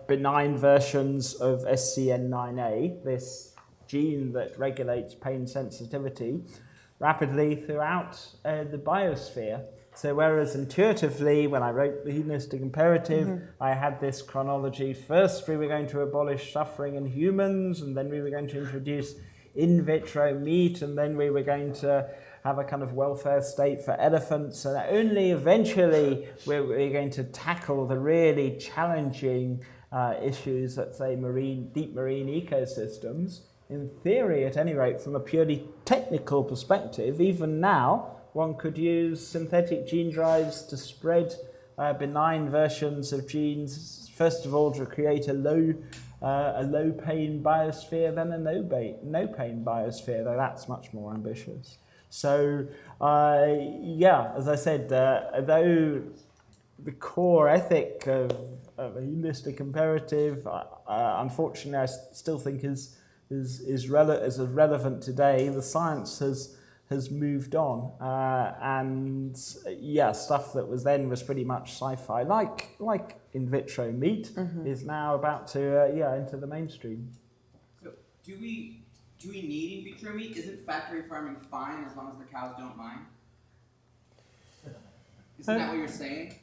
benign versions of SCN9A, this gene that regulates pain sensitivity, rapidly throughout the biosphere. So whereas intuitively, when I wrote the Hedonistic Imperative, I had this chronology. First, we were going to abolish suffering in humans, and then we were going to introduce in vitro meat, and then we were going to have a kind of welfare state for elephants, and only eventually we're going to tackle the really challenging issues that, say, deep marine ecosystems. In theory, at any rate, from a purely technical perspective, even now, one could use synthetic gene drives to spread benign versions of genes, first of all to create a low-pain biosphere, then a no-pain biosphere, though that's much more ambitious. So, as I said, though the core ethic of a hedonistic imperative, unfortunately, I still think is relevant today. The science has moved on, and stuff that was pretty much sci-fi, like in vitro meat, is now about to enter the mainstream.
So, do we need in vitro meat? Isn't factory farming fine as long as the cows don't mind? Isn't that what you're saying?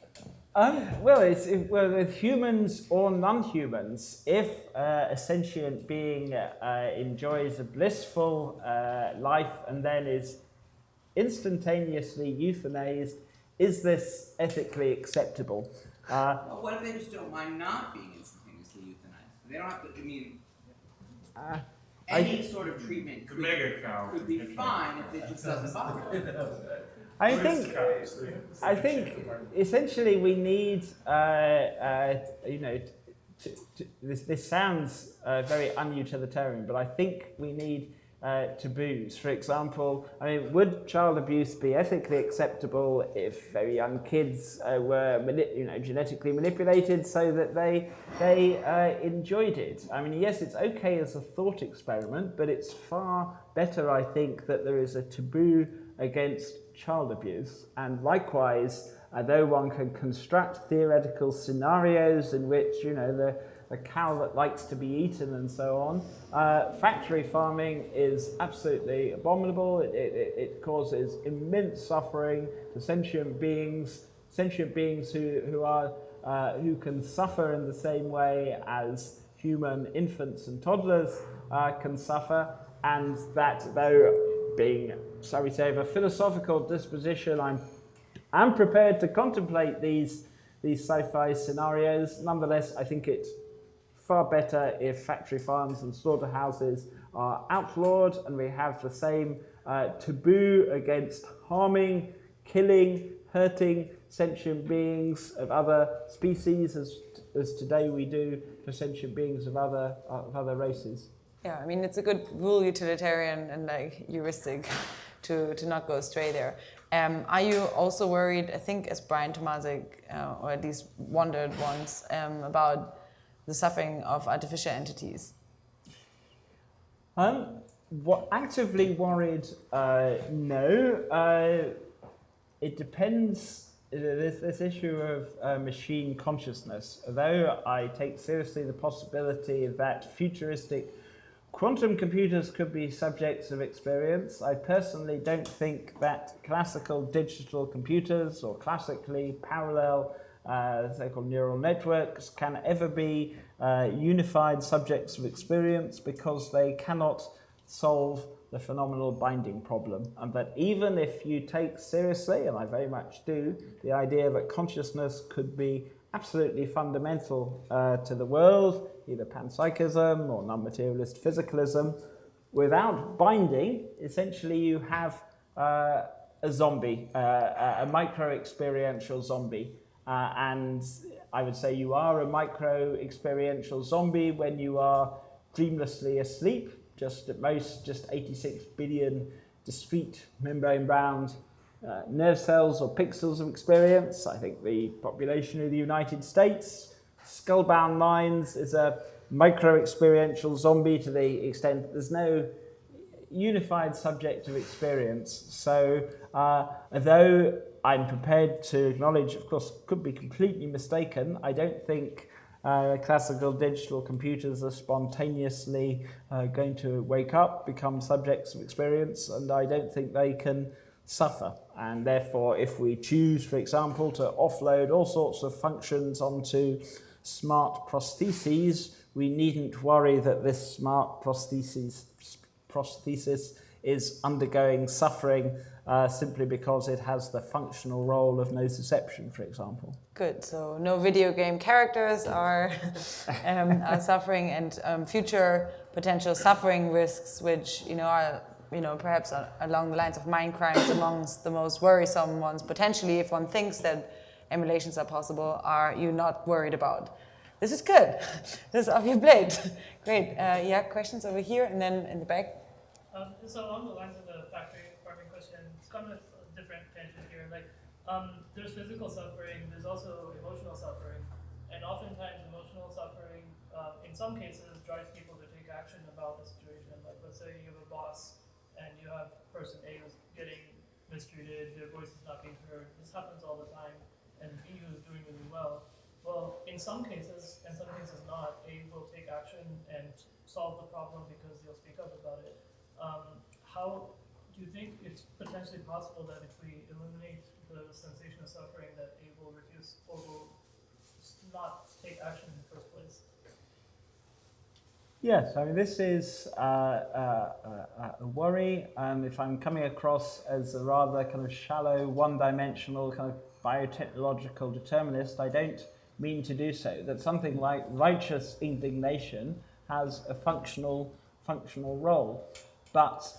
With humans or non-humans, if a sentient being enjoys a blissful life and then is instantaneously euthanized, is this ethically acceptable?
Well, what if they just don't mind not being instantaneously euthanized? They don't have to, any sort of treatment could be fine if it just doesn't bother.
I think essentially we need, this sounds very unutilitarian, but I think we need taboos. For example, I mean, would child abuse be ethically acceptable if very young kids were genetically manipulated so that they enjoyed it? I mean, yes, it's okay as a thought experiment, but it's far better, I think, that there is a taboo against child abuse. And likewise, though one can construct theoretical scenarios in which, the cow that likes to be eaten and so on, factory farming is absolutely abominable. It causes immense suffering to sentient beings who can suffer in the same way as human infants and toddlers can suffer, and that though being, shall we say, of a philosophical disposition, I'm prepared to contemplate these sci-fi scenarios. Nonetheless, I think it's far better if factory farms and slaughterhouses are outlawed and we have the same taboo against harming, killing, hurting sentient beings of other species as today we do for sentient beings of other races.
Yeah, I mean, it's a good rule utilitarian and heuristic to not go astray there. Are you also worried, I think as Brian Tomasic, or at least wondered once, about the suffering of artificial entities?
Actively worried, no. It depends. This issue of machine consciousness, although I take seriously the possibility that futuristic quantum computers could be subjects of experience, I personally don't think that classical digital computers or classically parallel so-called neural networks can ever be unified subjects of experience, because they cannot solve the phenomenal binding problem. And that even if you take seriously, and I very much do, the idea that consciousness could be absolutely fundamental to the world, either panpsychism or non-materialist physicalism, without binding, essentially you have a zombie, a micro-experiential zombie. And I would say you are a micro-experiential zombie when you are dreamlessly asleep, just at most just 86 billion discrete membrane-bound nerve cells or pixels of experience. I think the population of the United States, skull-bound minds, is a micro-experiential zombie to the extent that there's no unified subject of experience. So although I'm prepared to acknowledge, of course, could be completely mistaken, I don't think classical digital computers are spontaneously going to wake up, become subjects of experience, and I don't think they can suffer. And therefore, if we choose, for example, to offload all sorts of functions onto smart prostheses, we needn't worry that this smart prosthesis is undergoing suffering simply because it has the functional role of nociception, for example.
Good. So no video game characters are suffering, and future potential suffering risks, which are perhaps along the lines of mind crimes amongst the most worrisome ones, potentially, if one thinks that emulations are possible, are you not worried about? This is good. This is off your plate. Great. Questions over here and then in the back.
So along the lines of the factory farming question, it's kind of a different tangent here. There's physical suffering, there's also emotional suffering, and oftentimes emotional suffering, in some cases, drives people to take action about the situation. Like, let's say you have a boss and you have person A who's getting mistreated, their voice is not being heard. This happens all the time, and B who's doing really well. Well, in some cases, and some cases not, A will take action and solve the problem because they'll speak up about it. How do you think it's potentially possible that if we eliminate the sensation of suffering, that A will refuse or will not take action in the first place?
Yes, I mean, this is a worry, and if I'm coming across as a rather kind of shallow, one-dimensional kind of biotechnological determinist, I don't mean to do so. That something like righteous indignation has a functional role. But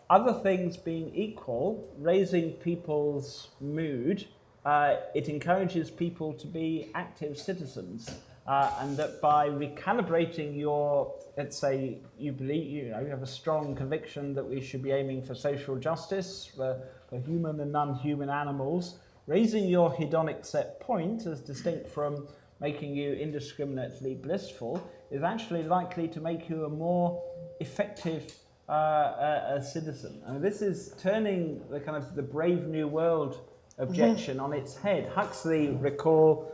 other things being equal, raising people's mood, it encourages people to be active citizens. and that by recalibrating your, let's say, you believe, you have a strong conviction that we should be aiming for social justice for human and non-human animals, raising your hedonic set point as distinct from making you indiscriminately blissful is actually likely to make you a more effective a citizen. And this is turning the kind of the Brave New World objection on its head. Huxley, recall,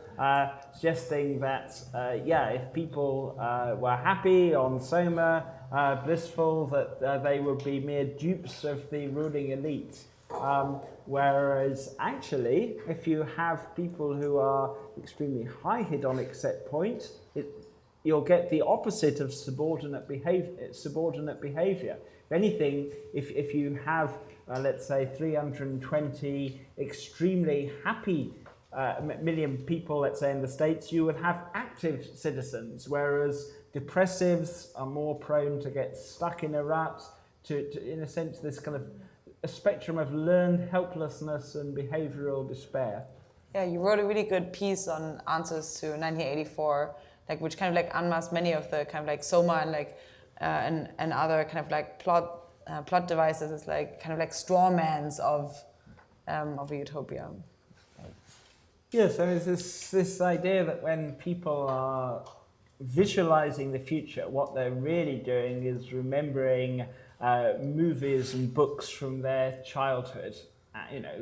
suggesting that, if people were happy on Soma, blissful, that they would be mere dupes of the ruling elite. Whereas actually, if you have people who are extremely high hedonic set point, you'll get the opposite of subordinate behavior. If anything, if you have, let's say, 320 extremely happy million people, let's say, in the States, you would have active citizens, whereas depressives are more prone to get stuck in a rut, to in a sense, this kind of a spectrum of learned helplessness and behavioral despair.
Yeah, you wrote a really good piece on answers to 1984, which kind of unmasked many of the kind of Soma and and other kind of plot devices as kind of straw mans of a utopia.
Yes, I mean, it's this idea that when people are visualizing the future, what they're really doing is remembering movies and books from their childhood.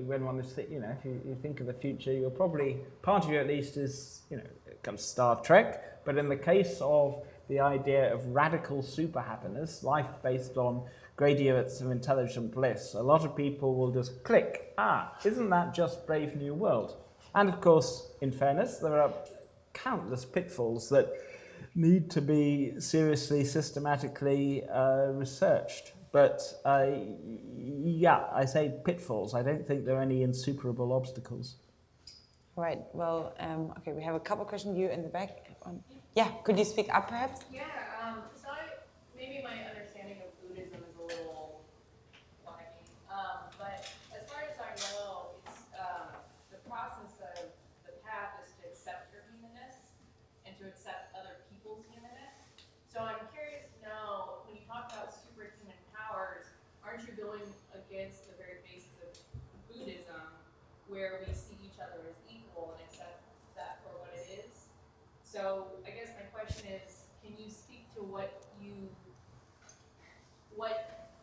When one is, if you think of the future, you're probably, part of you at least is, comes Star Trek. But in the case of the idea of radical super happiness, life based on gradients of intelligent bliss, a lot of people will just click, isn't that just Brave New World? And of course, in fairness, there are countless pitfalls that need to be seriously, systematically researched. But I say pitfalls. I don't think there are any insuperable obstacles.
Right. Well, okay, we have a couple questions. You in the back. Yeah, could you speak up perhaps?
Yeah, so maybe my understanding of Buddhism is a little funny, but as far as I know, it's the process of the path is to accept your humanness and to accept other people's humanness. So I'm curious to know, when you talk about superhuman powers, aren't you going against the very basis of Buddhism, where we see each other as equal and accept that for what it is? So I guess my question is, can you speak to what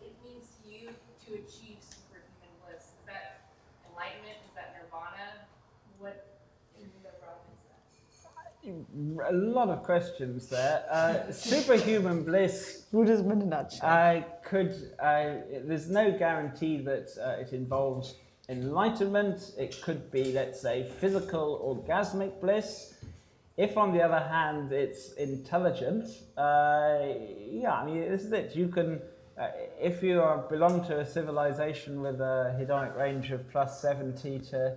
it means to you to achieve superhuman bliss? Is that enlightenment? Is that nirvana? What in the is that?
A lot of questions there. Superhuman bliss.
Buddhism in a nutshell.
There's no guarantee that it involves enlightenment. It could be, let's say, physical orgasmic bliss. If, on the other hand, it's intelligent, this is it. You can, if you belong to a civilization with a hedonic range of plus 70 to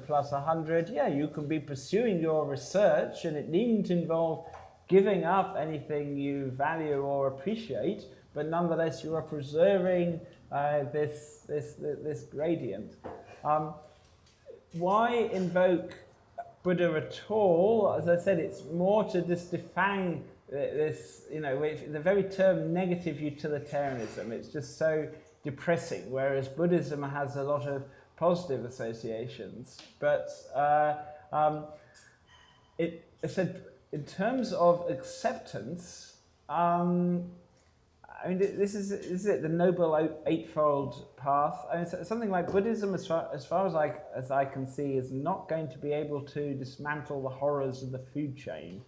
plus 100, you can be pursuing your research, and it needn't involve giving up anything you value or appreciate, but nonetheless you are preserving this gradient. Why invoke Buddha at all? As I said, it's more to just defang this, the very term negative utilitarianism. It's just so depressing, whereas Buddhism has a lot of positive associations. But I said, in terms of acceptance, this is it, the Noble Eightfold Path. Something like Buddhism, as far as I can see, is not going to be able to dismantle the horrors of the food chain.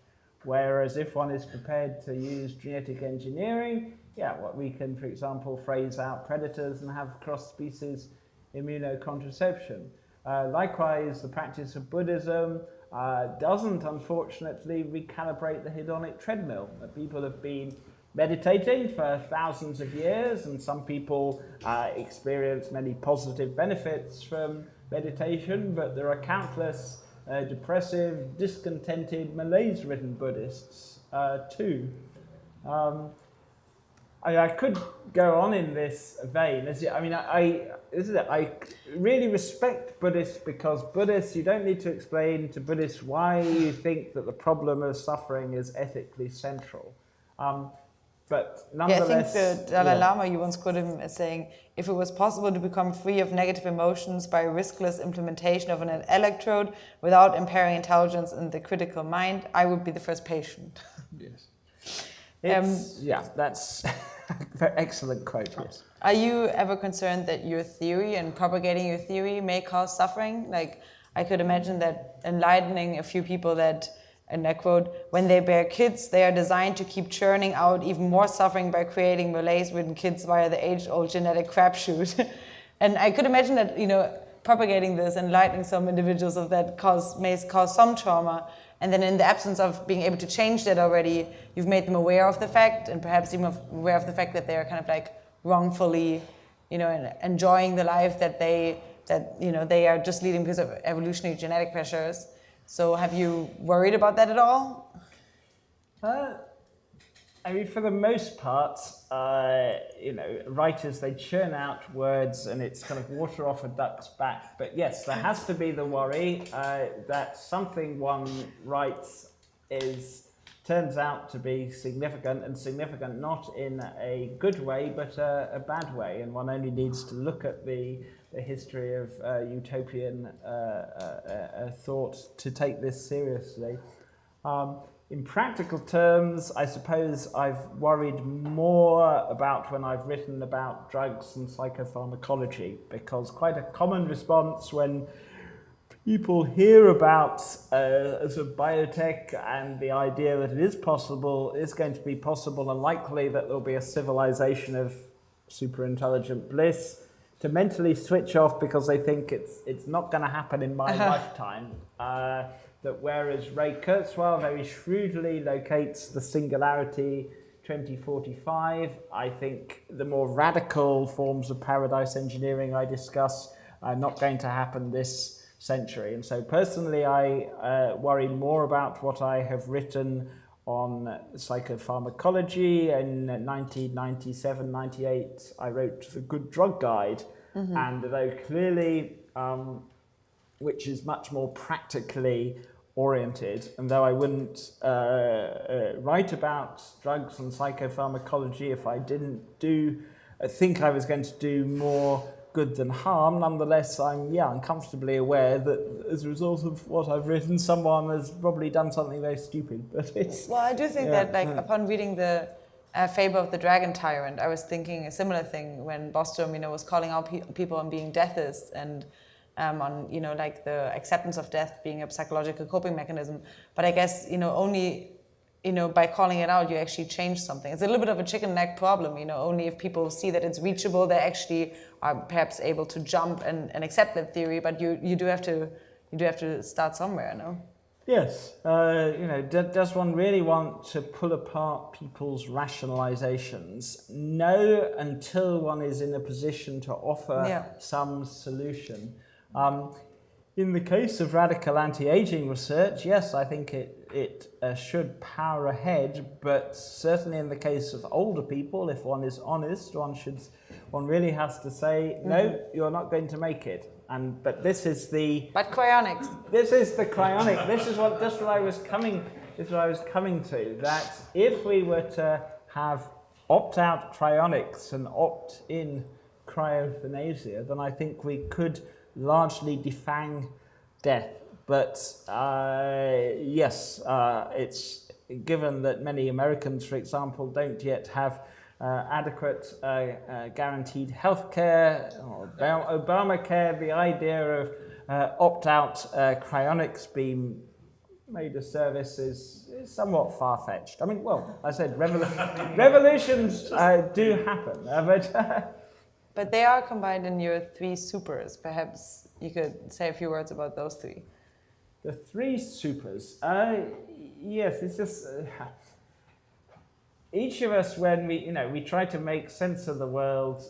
Whereas if one is prepared to use genetic engineering, we can, for example, phrase out predators and have cross-species immunocontraception. Likewise, the practice of Buddhism doesn't, unfortunately, recalibrate the hedonic treadmill. People have been meditating for thousands of years, and some people experience many positive benefits from meditation, but there are countless depressive, discontented, malaise-ridden Buddhists too. I could go on in this vein. I really respect Buddhists because Buddhists, you don't need to explain to Buddhists why you think that the problem of suffering is ethically central. But nonetheless...
I think the Dalai Lama, you once quoted him as saying, if it was possible to become free of negative emotions by riskless implementation of an electrode without impairing intelligence in the critical mind, I would be the first patient.
Yes. That's an excellent quote, yes.
Are you ever concerned that your theory and propagating your theory may cause suffering? Like, I could imagine that enlightening a few people that, and I quote, when they bear kids, they are designed to keep churning out even more suffering by creating malaise-ridden kids via the age-old genetic crapshoot. And I could imagine that, propagating this, enlightening some individuals of that may cause some trauma. And then in the absence of being able to change that already, you've made them aware of the fact, and perhaps even aware of the fact that they're kind of like wrongfully, enjoying the life that they are just leading because of evolutionary genetic pressures. So have you worried about that at all?
For the most part, writers, they churn out words and it's kind of water off a duck's back. But yes, there has to be the worry that something one writes turns out to be significant, and significant not in a good way, but a bad way. And one only needs to look at the history of utopian thought to take this seriously. In practical terms, I suppose I've worried more about when I've written about drugs and psychopharmacology, because quite a common response when people hear about biotech and the idea that it is going to be possible and likely that there'll be a civilization of super intelligent bliss, to mentally switch off because they think it's not going to happen in my lifetime. That whereas Ray Kurzweil very shrewdly locates the singularity 2045, I think the more radical forms of paradise engineering I discuss are not going to happen this century. And so personally, I worry more about what I have written on psychopharmacology. In 1997, 98, I wrote The Good Drug Guide. Mm-hmm. And though clearly, which is much more practically oriented, and though I wouldn't write about drugs and psychopharmacology if I didn't think I was going to do more good than harm, nonetheless I'm comfortably aware that as a result of what I've written, someone has probably done something very stupid. But
I do think that upon reading the Fable of the Dragon Tyrant, I was thinking a similar thing when Bostrom, was calling out people on being deathists and on the acceptance of death being a psychological coping mechanism. But I guess only by calling it out you actually change something. It's a little bit of a chicken and egg problem. Only if people see that it's reachable, they actually are perhaps able to jump and accept that theory. But you do have to start somewhere. No.
Yes, does one really want to pull apart people's rationalizations? No, until one is in a position to offer some solution. In the case of radical anti-aging research, yes, I think it should power ahead, but certainly in the case of older people, if one is honest, one really has to say, no, you're not going to make it. But this is the...
But cryonics.
This is the cryonic. This is what I was coming to, that if we were to have opt-out cryonics and opt-in cryoeuthanasia, then I think we could largely defang death. But it's given that many Americans, for example, don't yet have adequate guaranteed health care, or Obamacare, the idea of opt-out cryonics being made a service is somewhat far-fetched. I mean, I said revolutions do happen,
but they are combined in your three supers. Perhaps you could say a few words about those three.
The three supers. Yes, it's just... each of us, when we try to make sense of the world,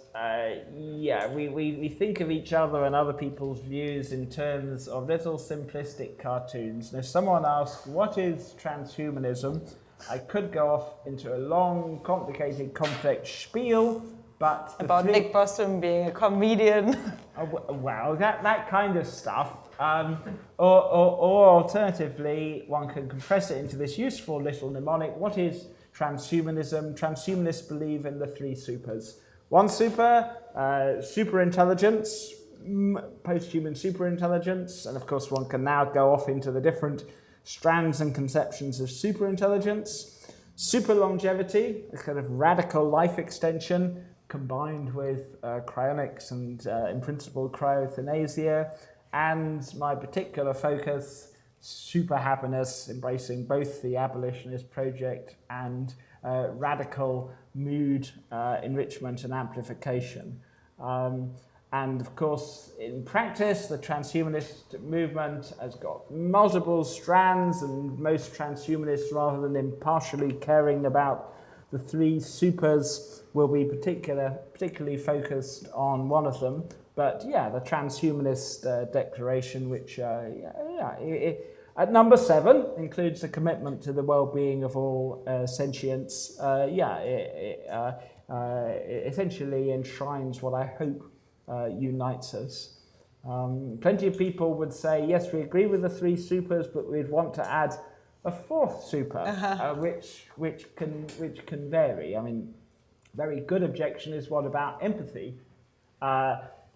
we think of each other and other people's views in terms of little simplistic cartoons. And if someone asks, what is transhumanism? I could go off into a long, complicated, complex spiel, but
about Nick Bostrom being a comedian.
Wow, that kind of stuff. Or alternatively, one can compress it into this useful little mnemonic. What is transhumanism? Transhumanists believe in the three supers. One super, superintelligence, post-human superintelligence, and of course one can now go off into the different strands and conceptions of superintelligence. Super longevity, a kind of radical life extension combined with cryonics and in principle cryoeuthanasia, and my particular focus, super happiness, embracing both the abolitionist project and radical mood enrichment and amplification. And of course, in practice, the transhumanist movement has got multiple strands, and most transhumanists, rather than impartially caring about the three supers, will be particularly focused on one of them. But yeah, the transhumanist declaration, which at number 7 includes a commitment to the well-being of all sentients. It essentially enshrines what I hope unites us. Plenty of people would say, yes, we agree with the three supers, but we'd want to add a fourth super, which can vary. I mean, very good objection is, what about empathy?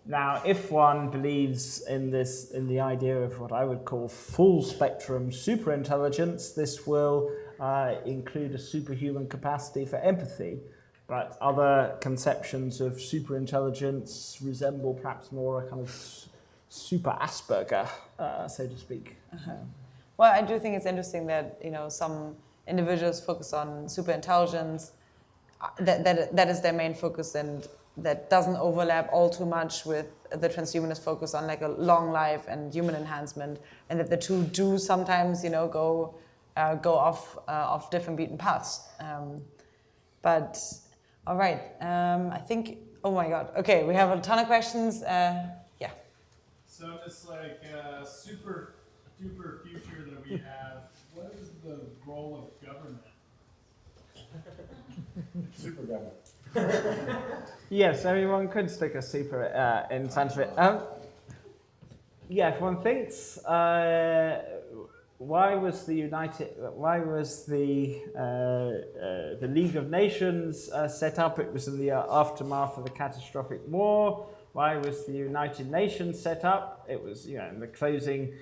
Now, if one believes in the idea of what I would call full spectrum superintelligence, this will include a superhuman capacity for empathy. But other conceptions of superintelligence resemble perhaps more a kind of super Asperger, so to speak.
Well, I do think it's interesting that some individuals focus on superintelligence, that is their main focus, and that doesn't overlap all too much with the transhumanist focus on like a long life and human enhancement, and that the two do sometimes go off different beaten paths. But all right, I think. Oh my God. Okay, we have a ton of questions. Yeah.
So this super duper future that we have, what is the role of government?
Super government.
Yes, everyone could stick a super in front of it. Yeah, if one thinks, why was the League of Nations set up? It was in the aftermath of the catastrophic war. Why was the United Nations set up? It was, in the closing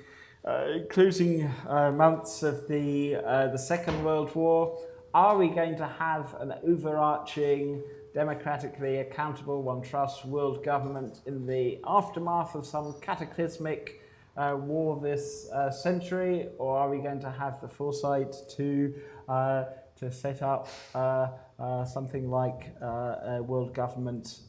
months of the Second World War. Are we going to have an overarching, democratically accountable, one trusts, world government in the aftermath of some cataclysmic war this century, or are we going to have the foresight to set up something like a world government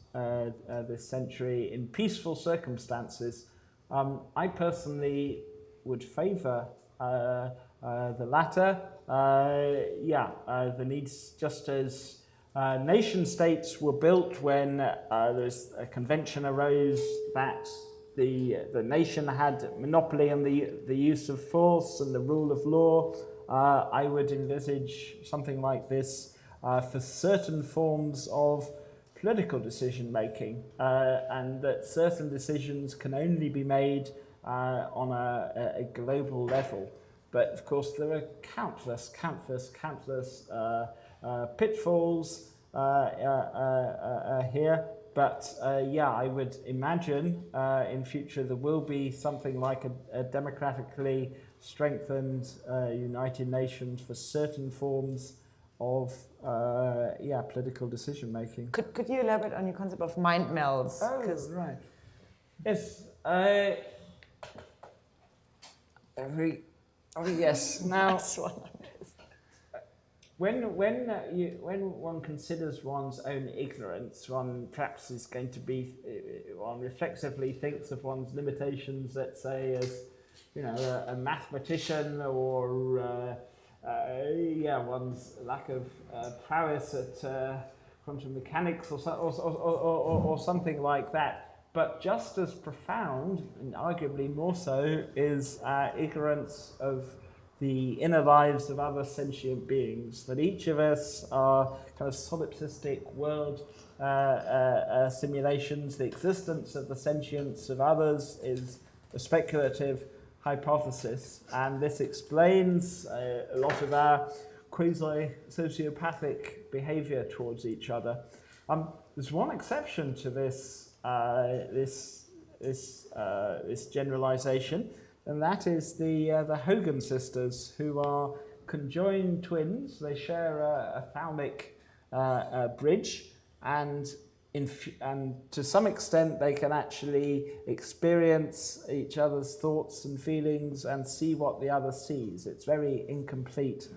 this century in peaceful circumstances? I personally would favour the latter. The needs, just as nation states were built when there's a convention arose that the nation had monopoly on the use of force and the rule of law. I would envisage something like this for certain forms of political decision making, and that certain decisions can only be made on a global level. But of course, there are countless pitfalls here. But I would imagine in future there will be something like a democratically strengthened United Nations for certain forms of political decision making.
Could you elaborate on your concept of mind melds?
Oh, right. Yes. Yes. Now, when one considers one's own ignorance, one perhaps is going to be, one reflexively thinks of one's limitations, let's say, as a mathematician, or one's lack of prowess at quantum mechanics, or something like that. But just as profound, and arguably more so, is ignorance of the inner lives of other sentient beings, that each of us are kind of solipsistic world simulations. The existence of the sentience of others is a speculative hypothesis, and this explains a lot of our quasi-sociopathic behavior towards each other. There's one exception to this this generalization, and that is the Hogan sisters, who are conjoined twins. They share a thalamic bridge, and to some extent they can actually experience each other's thoughts and feelings and see what the other sees. It's very incomplete.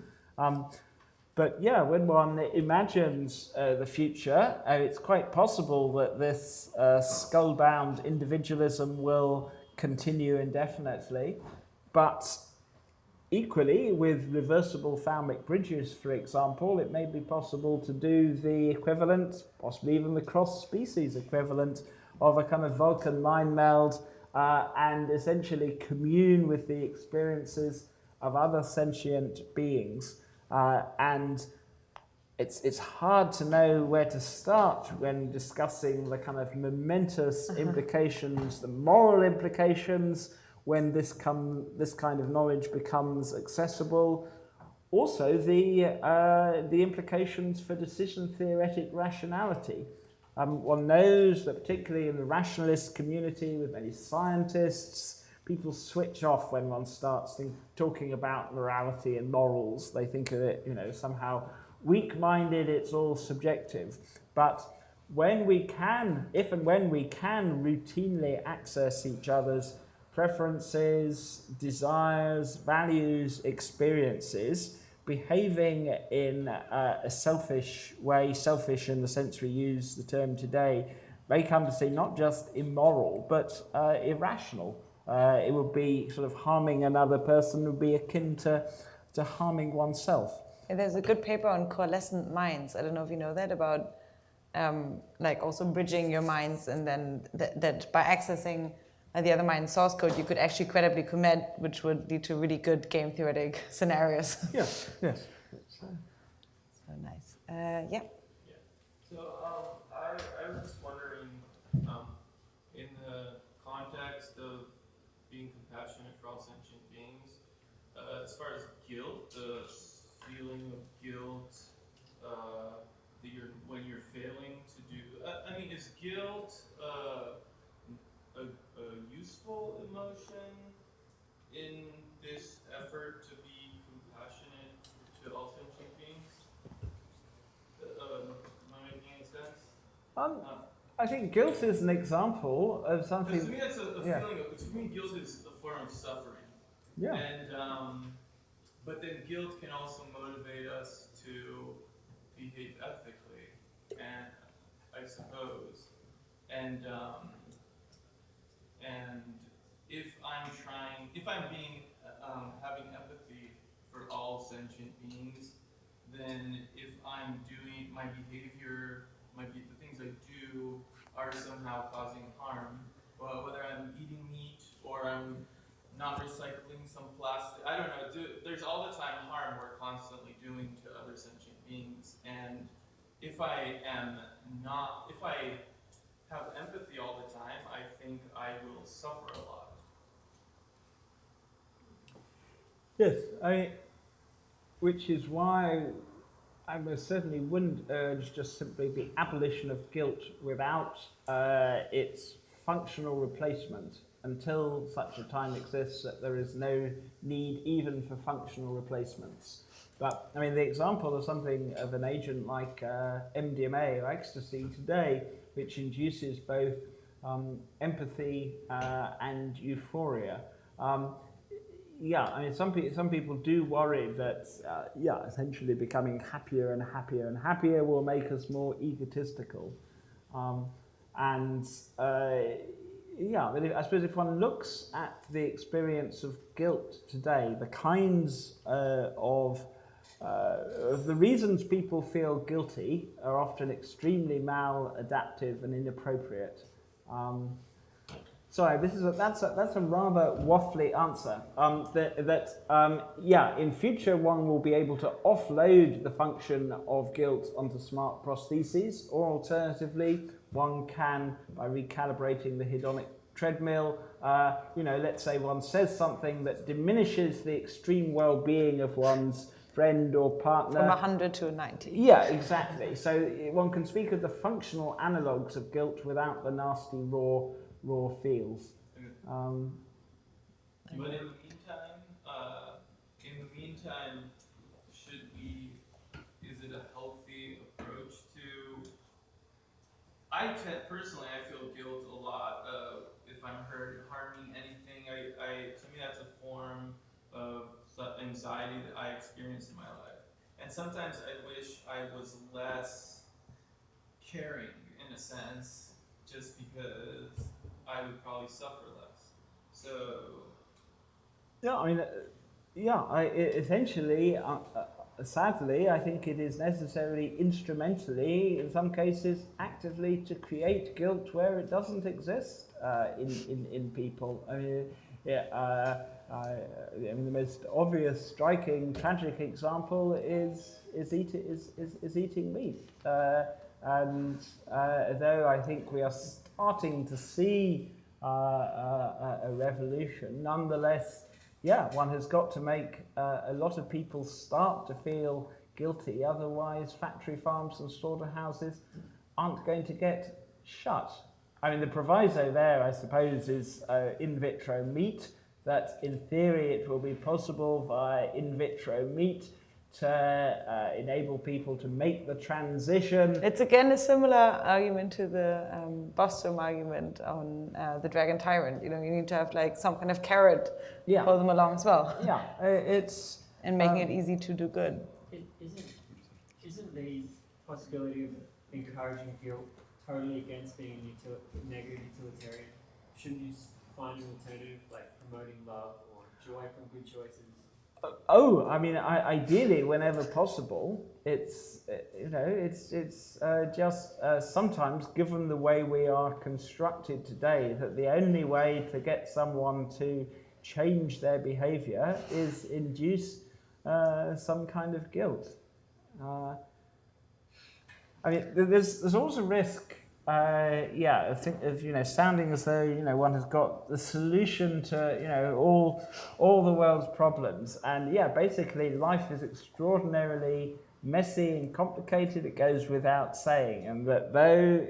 But yeah, when one imagines the future, it's quite possible that this skull-bound individualism will continue indefinitely. But equally, with reversible thalamic bridges, for example, it may be possible to do the equivalent, possibly even the cross-species equivalent, of a kind of Vulcan mind meld and essentially commune with the experiences of other sentient beings. And it's hard to know where to start when discussing the kind of momentous implications, the moral implications, when this kind of knowledge becomes accessible. Also, the implications for decision theoretic rationality. One knows that particularly in the rationalist community, with many scientists, people switch off when one starts talking about morality and morals. They think of it, somehow weak-minded, it's all subjective. But when we can, if and when we can routinely access each other's preferences, desires, values, experiences, behaving in a selfish way, selfish in the sense we use the term today, may come to seem not just immoral, but irrational. It would be sort of harming another person would be akin to harming oneself.
There's a good paper on coalescent minds. I don't know if you know that, about like also bridging your minds, and then that by accessing the other mind's source code, you could actually credibly commit, which would lead to really good game theoretic scenarios.
Yes.
So nice.
Yeah. So I was just wondering, in the context of being compassionate for all sentient beings, as far as guilt, the feeling of guilt that when you're failing to do. Is guilt a useful emotion in this effort to be compassionate to all sentient beings? Am I making any sense?
I think guilt is an example of something.
To me, that's a feeling of. To me, guilt is a form of suffering.
Yeah.
And but then guilt can also motivate us to behave ethically, and I suppose, and if I'm having empathy for all sentient beings, then if I'm doing my behavior, the things I do are somehow causing harm, whether I'm eating meat or I'm not recycling some plastic, I don't know, there's all the time harm we're constantly doing to other sentient beings, and if I have empathy all the time, I think I will suffer a lot.
Yes, which is why I most certainly wouldn't urge just simply the abolition of guilt without its functional replacement, until such a time exists that there is no need even for functional replacements. But the example of something of an agent like MDMA or ecstasy today, which induces both empathy and euphoria. Some people do worry that essentially becoming happier and happier and happier will make us more egotistical. But I suppose if one looks at the experience of guilt today, the kinds of the reasons people feel guilty are often extremely maladaptive and inappropriate. Sorry, that's a rather waffly answer. In future one will be able to offload the function of guilt onto smart prostheses, or alternatively, one can, by recalibrating the hedonic treadmill, let's say one says something that diminishes the extreme well-being of one's friend or partner.
From 100 to 90.
Yeah, exactly. So one can speak of the functional analogues of guilt without the nasty raw feels.
But in the meantime, is it a healthy approach to, personally, I feel guilt a lot if I'm harming anything. To me, that's a form of anxiety that I experience in my life. And sometimes I wish I was less caring, in a sense, just because I would probably suffer less. So.
Yeah, I mean, essentially, sadly, I think it is necessarily instrumentally, in some cases, actively to create guilt where it doesn't exist in people. I mean, the most obvious, striking, tragic example is eating meat. And though I think we are starting to see a revolution, nonetheless, one has got to make a lot of people start to feel guilty. Otherwise, factory farms and slaughterhouses aren't going to get shut. I mean, the proviso there, I suppose, is in vitro meat, that in theory it will be possible via in vitro meat to enable people to make the transition.
It's again a similar argument to the Bostrom argument on the dragon tyrant. You need to have like some kind of carrot for them along as well.
Yeah,
and making it easy to do good.
Isn't the possibility of encouraging guilt totally against being negative utilitarian? Shouldn't you find an alternative like promoting love or joy from good choices?
Oh, I mean, ideally, whenever possible, it's just sometimes, given the way we are constructed today, that the only way to get someone to change their behavior is induce some kind of guilt. I mean, there's always a risk. I think of sounding as though one has got the solution to all the world's problems, and basically life is extraordinarily messy and complicated. It goes without saying, and that though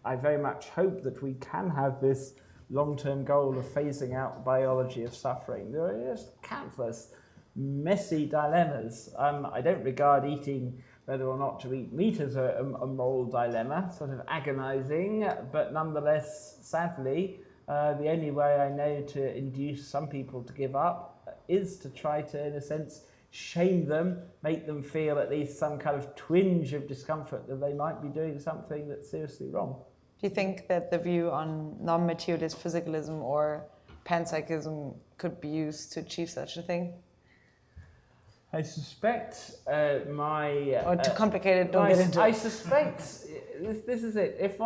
I very much hope that we can have this long-term goal of phasing out the biology of suffering. There are just countless messy dilemmas. I don't regard eating, whether or not to eat meat, as a moral dilemma, sort of agonizing, but nonetheless, sadly, the only way I know to induce some people to give up is to try to, in a sense, shame them, make them feel at least some kind of twinge of discomfort that they might be doing something that's seriously wrong.
Do you think that the view on non-materialist physicalism or panpsychism could be used to achieve such a thing?
I suspect
or too complicated, don't get into it.
I suspect this is it. If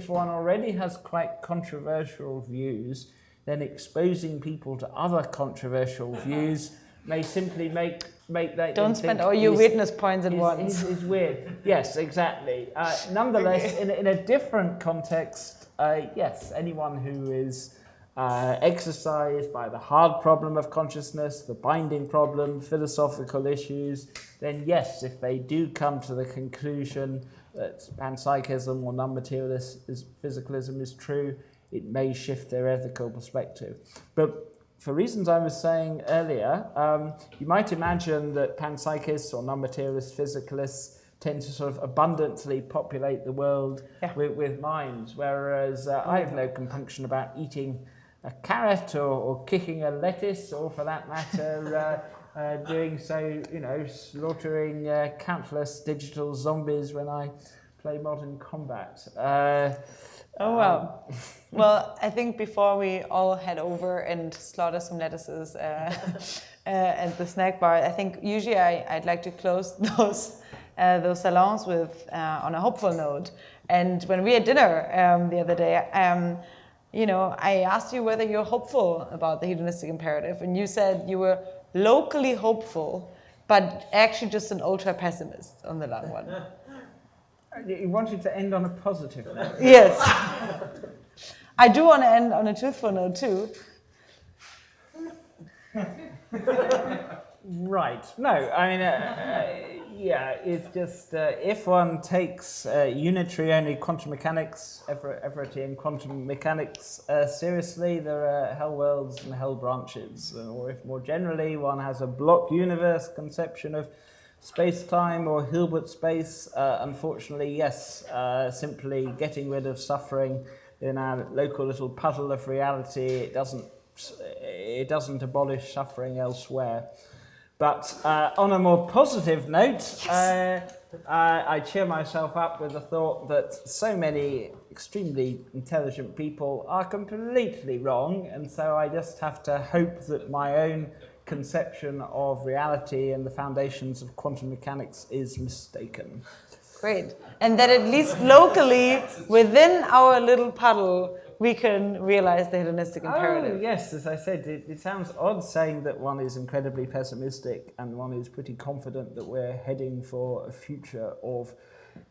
one already has quite controversial views, then exposing people to other controversial views may simply make that.
Don't spend all your witness points at once.
Is weird. Yes, exactly. Nonetheless, in a different context, yes, anyone who is exercised by the hard problem of consciousness, the binding problem, philosophical issues, then yes, if they do come to the conclusion that panpsychism or non-materialist physicalism is true, it may shift their ethical perspective. But for reasons I was saying earlier, you might imagine that panpsychists or non-materialist physicalists tend to sort of abundantly populate the world with minds, whereas I have no compunction about eating a carrot or kicking a lettuce, or for that matter, doing so, slaughtering countless digital zombies when I play Modern Combat.
Well, I think before we all head over and slaughter some lettuces at the snack bar, I think usually I'd like to close those salons with on a hopeful note. And when we had dinner the other day, I asked you whether you're hopeful about the hedonistic imperative, and you said you were locally hopeful, but actually just an ultra pessimist on the long run.
You wanted to end on a positive note.
Yes. I do want to end on a truthful note too.
Right. No, I mean, it's just if one takes unitary only quantum mechanics, Everettian quantum mechanics seriously, there are hell worlds and hell branches. Or if more generally one has a block universe conception of space-time or Hilbert space, unfortunately, yes, simply getting rid of suffering in our local little puzzle of reality, it doesn't abolish suffering elsewhere. But on a more positive note, I cheer myself up with the thought that so many extremely intelligent people are completely wrong, and so I just have to hope that my own conception of reality and the foundations of quantum mechanics is mistaken.
Great. And that at least locally, within our little puddle, we can realize the hedonistic imperative.
Oh, yes, as I said, it sounds odd saying that one is incredibly pessimistic and one is pretty confident that we're heading for a future of,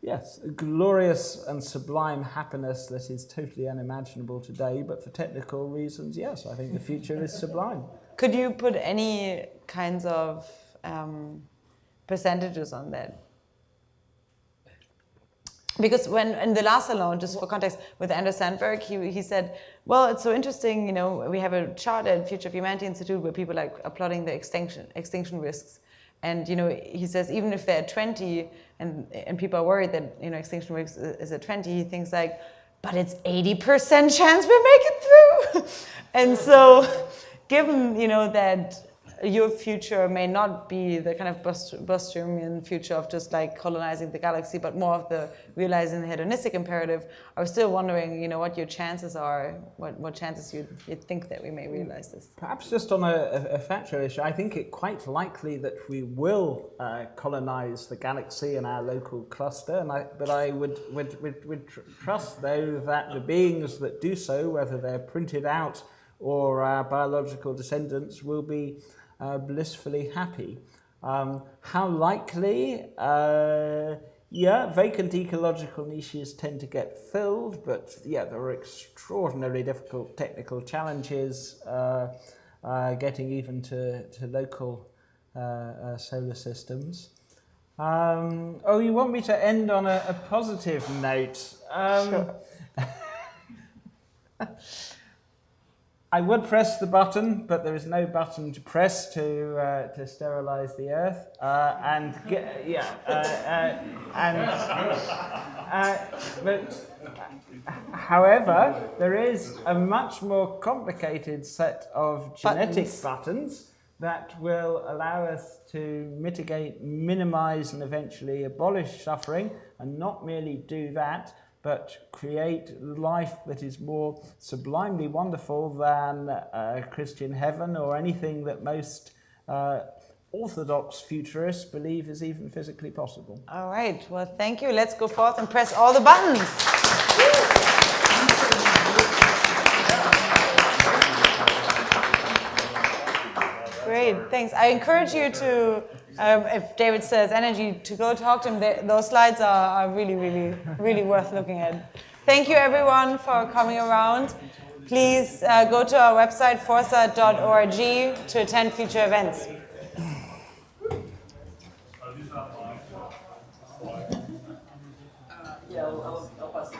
yes, glorious and sublime happiness that is totally unimaginable today, but for technical reasons, yes, I think the future is sublime.
Could you put any kinds of percentages on that? Because when in the last salon, just for context, with Anders Sandberg, he said, well, it's so interesting, we have a chart at Future of Humanity Institute where people are plotting the extinction risks. And, he says, even if they're at 20 and people are worried that, extinction risk is at 20, he thinks like, but it's 80% chance we make it through. And so given, that your future may not be the kind of Bostromian future of just like colonizing the galaxy, but more of the realizing the hedonistic imperative, I was still wondering, what your chances are, what chances you'd think that we may realize this.
Perhaps just on a factual issue, I think it quite likely that we will colonize the galaxy in our local cluster, but I would trust, though, that the beings that do so, whether they're printed out or our biological descendants, will be blissfully happy. How likely? Vacant ecological niches tend to get filled, but there are extraordinarily difficult technical challenges getting even to local solar systems. You want me to end on a positive note?
Sure.
I would press the button, but there is no button to press to sterilize the Earth. However, there is a much more complicated set of genetic buttons that will allow us to mitigate, minimize, and eventually abolish suffering, and not merely do that, but create life that is more sublimely wonderful than Christian heaven or anything that most orthodox futurists believe is even physically possible.
All right, well, thank you. Let's go forth and press all the buttons. Great, thanks. I encourage you to, if David says energy, to go talk to him. Those slides are really, really, really worth looking at. Thank you, everyone, for coming around. Please go to our website, foresight.org, to attend future events.
I'll pass it.